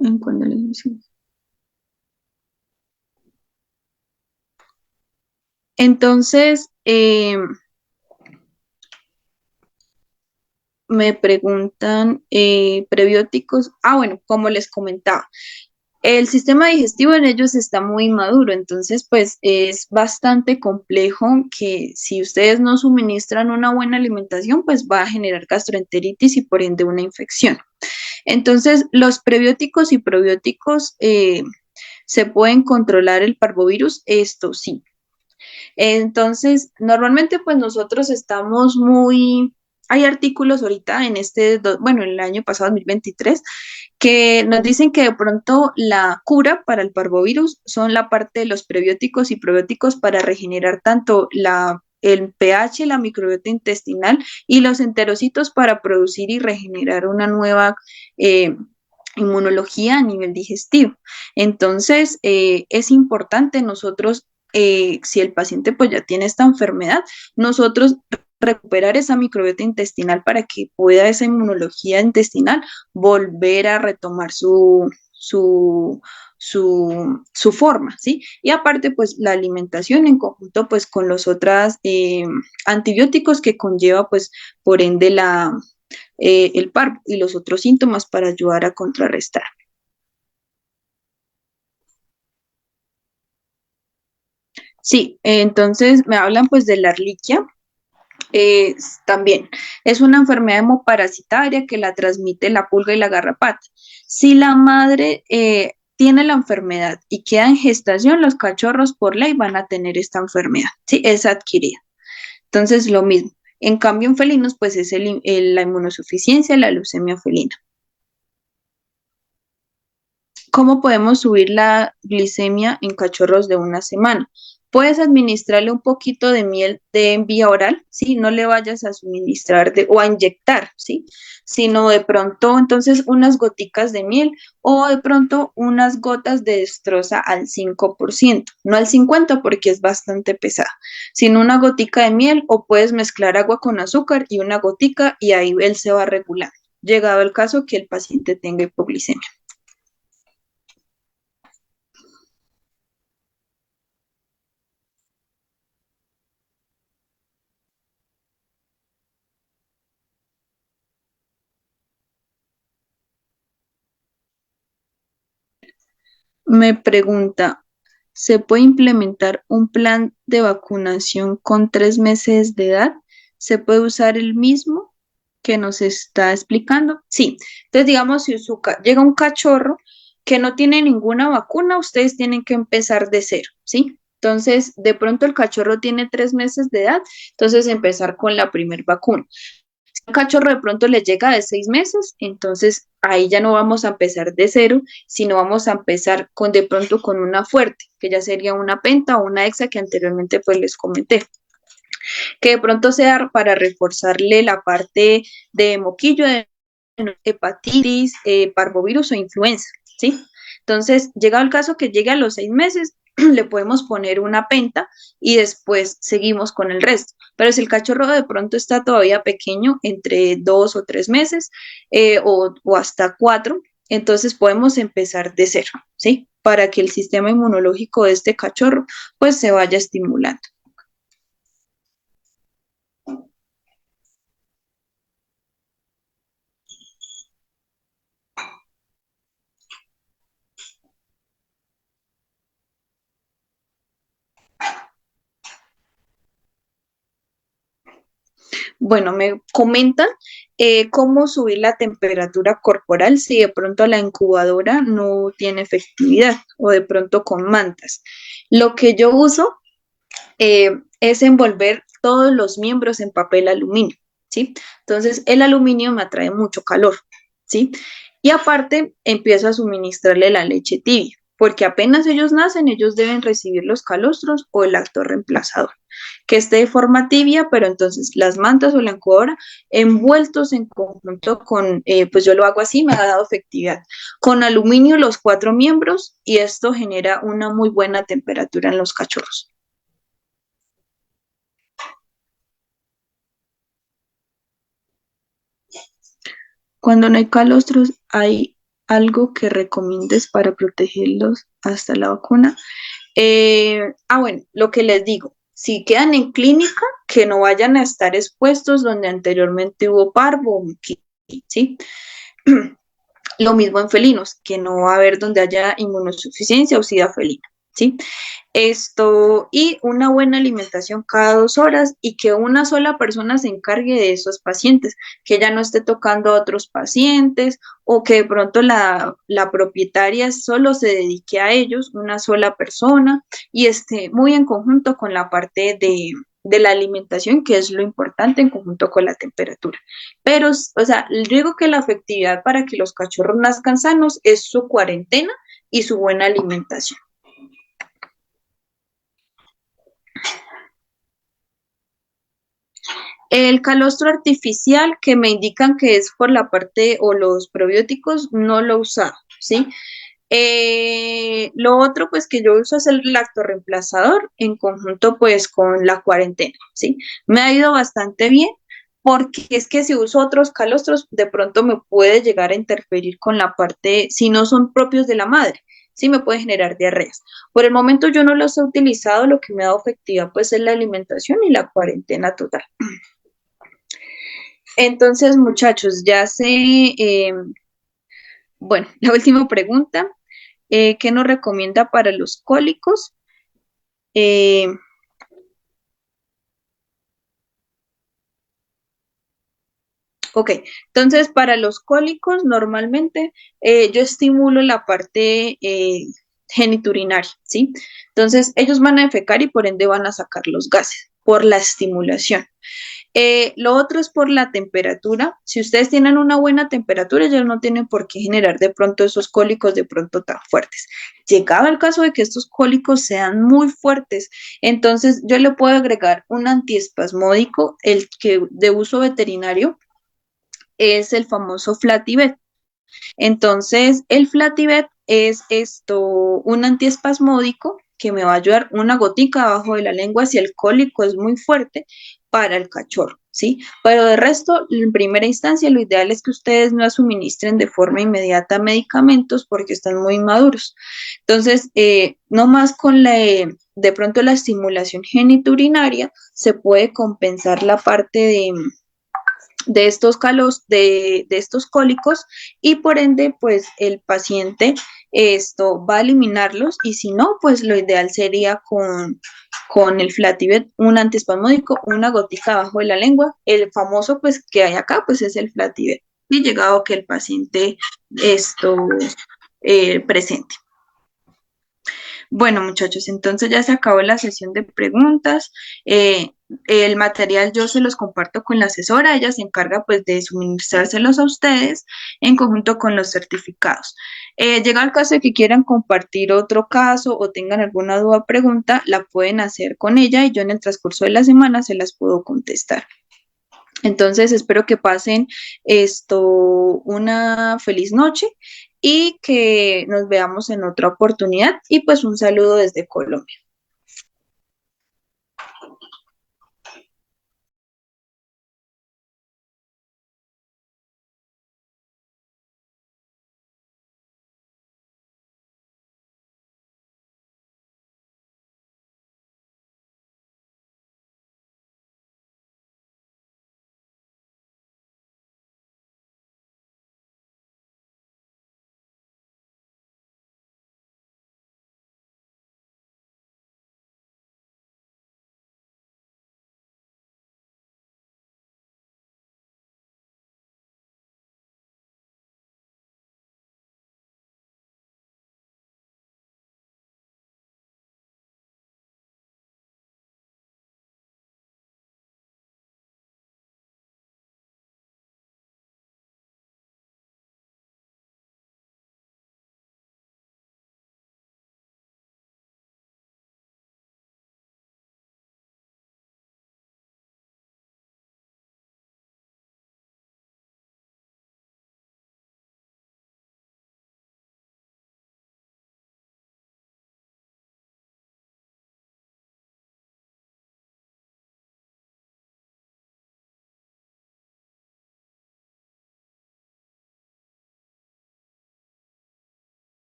En cuanto a las lesiones. Entonces, me preguntan prebióticos. Ah, bueno, como les comentaba, el sistema digestivo en ellos está muy maduro, entonces pues es bastante complejo que si ustedes no suministran una buena alimentación, pues va a generar gastroenteritis y por ende una infección. Entonces, los prebióticos y probióticos se pueden controlar el parvovirus, esto sí. Entonces, normalmente pues nosotros estamos muy, hay artículos ahorita en bueno, el año pasado, 2023, que nos dicen que de pronto la cura para el parvovirus son la parte de los prebióticos y probióticos para regenerar tanto el pH, la microbiota intestinal y los enterocitos para producir y regenerar una nueva inmunología a nivel digestivo. Entonces, es importante nosotros, si el paciente pues ya tiene esta enfermedad, nosotros recuperar esa microbiota intestinal para que pueda esa inmunología intestinal volver a retomar su forma, ¿sí? Y aparte, pues la alimentación en conjunto, pues con los otros antibióticos que conlleva, pues por ende el parvo y los otros síntomas para ayudar a contrarrestar. Sí, entonces me hablan pues de la Ehrlichia. También es una enfermedad hemoparasitaria que la transmite la pulga y la garrapata. Si la madre tiene la enfermedad y queda en gestación, los cachorros por ley van a tener esta enfermedad, ¿sí? Es adquirida. Entonces, lo mismo. En cambio, en felinos, pues es la inmunosuficiencia, la leucemia felina. ¿Cómo podemos subir la glicemia en cachorros de una semana? Puedes administrarle un poquito de miel de vía oral, ¿sí? No le vayas a suministrar o a inyectar, ¿sí? Sino de pronto, entonces, unas goticas de miel o de pronto unas gotas de destroza al 5%, no al 50% porque es bastante pesada, sino una gotica de miel o puedes mezclar agua con azúcar y una gotica y ahí él se va regulando, llegado el caso que el paciente tenga hipoglicemia. Me pregunta, ¿se puede implementar un plan de vacunación con 3 meses de edad? ¿Se puede usar el mismo que nos está explicando? Sí. Entonces, digamos, si llega un cachorro que no tiene ninguna vacuna, ustedes tienen que empezar de cero, ¿sí? Entonces, de pronto el cachorro tiene 3 meses de edad, entonces empezar con la primer vacuna. Un cachorro de pronto le llega de 6 meses, entonces ahí ya no vamos a empezar de cero, sino vamos a empezar con de pronto con una fuerte, que ya sería una penta o una hexa que anteriormente pues les comenté, que de pronto sea para reforzarle la parte de moquillo, de hepatitis, parvovirus o influenza, ¿sí? Entonces, llegado el caso que llegue a los 6 meses, le podemos poner una penta y después seguimos con el resto. Pero si el cachorro de pronto está todavía pequeño, entre 2 o 3 meses o hasta 4, entonces podemos empezar de cero, ¿sí? Para que el sistema inmunológico de este cachorro pues se vaya estimulando. Bueno, me comentan cómo subir la temperatura corporal si de pronto la incubadora no tiene efectividad o de pronto con mantas. Lo que yo uso es envolver todos los miembros en papel aluminio, ¿sí? Entonces, el aluminio me atrae mucho calor, ¿sí? Y aparte, empiezo a suministrarle la leche tibia. porque apenas ellos nacen, ellos deben recibir los calostros o el lacto reemplazador, que esté de forma tibia, pero entonces las mantas o la incubadora envueltos en conjunto con, pues yo lo hago así, me ha dado efectividad, con aluminio los 4 miembros y esto genera una muy buena temperatura en los cachorros. Cuando no hay calostros, ¿hay algo que recomiendes para protegerlos hasta la vacuna? Bueno, lo que les digo, si quedan en clínica, que no vayan a estar expuestos donde anteriormente hubo parvo o miquita, ¿sí? Lo mismo en felinos, que no va a haber donde haya inmunosuficiencia o sida felina, ¿sí? Esto, y una buena alimentación cada 2 horas y que una sola persona se encargue de esos pacientes, que ya no esté tocando a otros pacientes o que de pronto la propietaria solo se dedique a ellos, una sola persona, y esté muy en conjunto con la parte de la alimentación, que es lo importante en conjunto con la temperatura. Pero, o sea, digo que la efectividad para que los cachorros nazcan sanos es su cuarentena y su buena alimentación. El calostro artificial que me indican que es por la parte o los probióticos, no lo he usado, ¿sí? Lo otro pues que yo uso es el lactorreemplazador en conjunto pues con la cuarentena, ¿sí? Me ha ido bastante bien porque es que si uso otros calostros de pronto me puede llegar a interferir con la parte, si no son propios de la madre, sí me puede generar diarreas. Por el momento yo no los he utilizado, lo que me ha dado efectiva pues es la alimentación y la cuarentena total. Entonces, muchachos, ya sé, bueno, la última pregunta, ¿qué nos recomienda para los cólicos? Eh, ok, entonces para los cólicos normalmente yo estimulo la parte geniturinaria, ¿sí? Entonces ellos van a defecar y por ende van a sacar los gases por la estimulación. Lo otro es por la temperatura. Si ustedes tienen una buena temperatura, ellos no tienen por qué generar de pronto esos cólicos de pronto tan fuertes. Llegado el caso de que estos cólicos sean muy fuertes, entonces yo le puedo agregar un antiespasmódico, el que de uso veterinario es el famoso Flatibet. Entonces, el Flatibet es esto, un antiespasmódico que me va a ayudar una gotica abajo de la lengua si el cólico es muy fuerte para el cachorro, ¿sí? Pero de resto, en primera instancia, lo ideal es que ustedes no suministren de forma inmediata medicamentos porque están muy maduros. Entonces, no más con de pronto la estimulación geniturinaria se puede compensar la parte de estos de estos cólicos y por ende pues el paciente esto va a eliminarlos y si no pues lo ideal sería con el Flatibet un antiespasmódico, una gotica abajo de la lengua, el famoso pues que hay acá pues es el Flatibet y llegado que el paciente esto presente. Bueno, muchachos, entonces ya se acabó la sesión de preguntas. El material yo se los comparto con la asesora, ella se encarga pues de suministrárselos a ustedes en conjunto con los certificados. Llega el caso de que quieran compartir otro caso o tengan alguna duda o pregunta, la pueden hacer con ella y yo en el transcurso de la semana se las puedo contestar. Entonces, espero que pasen una feliz noche y que nos veamos en otra oportunidad. Y pues un saludo desde Colombia.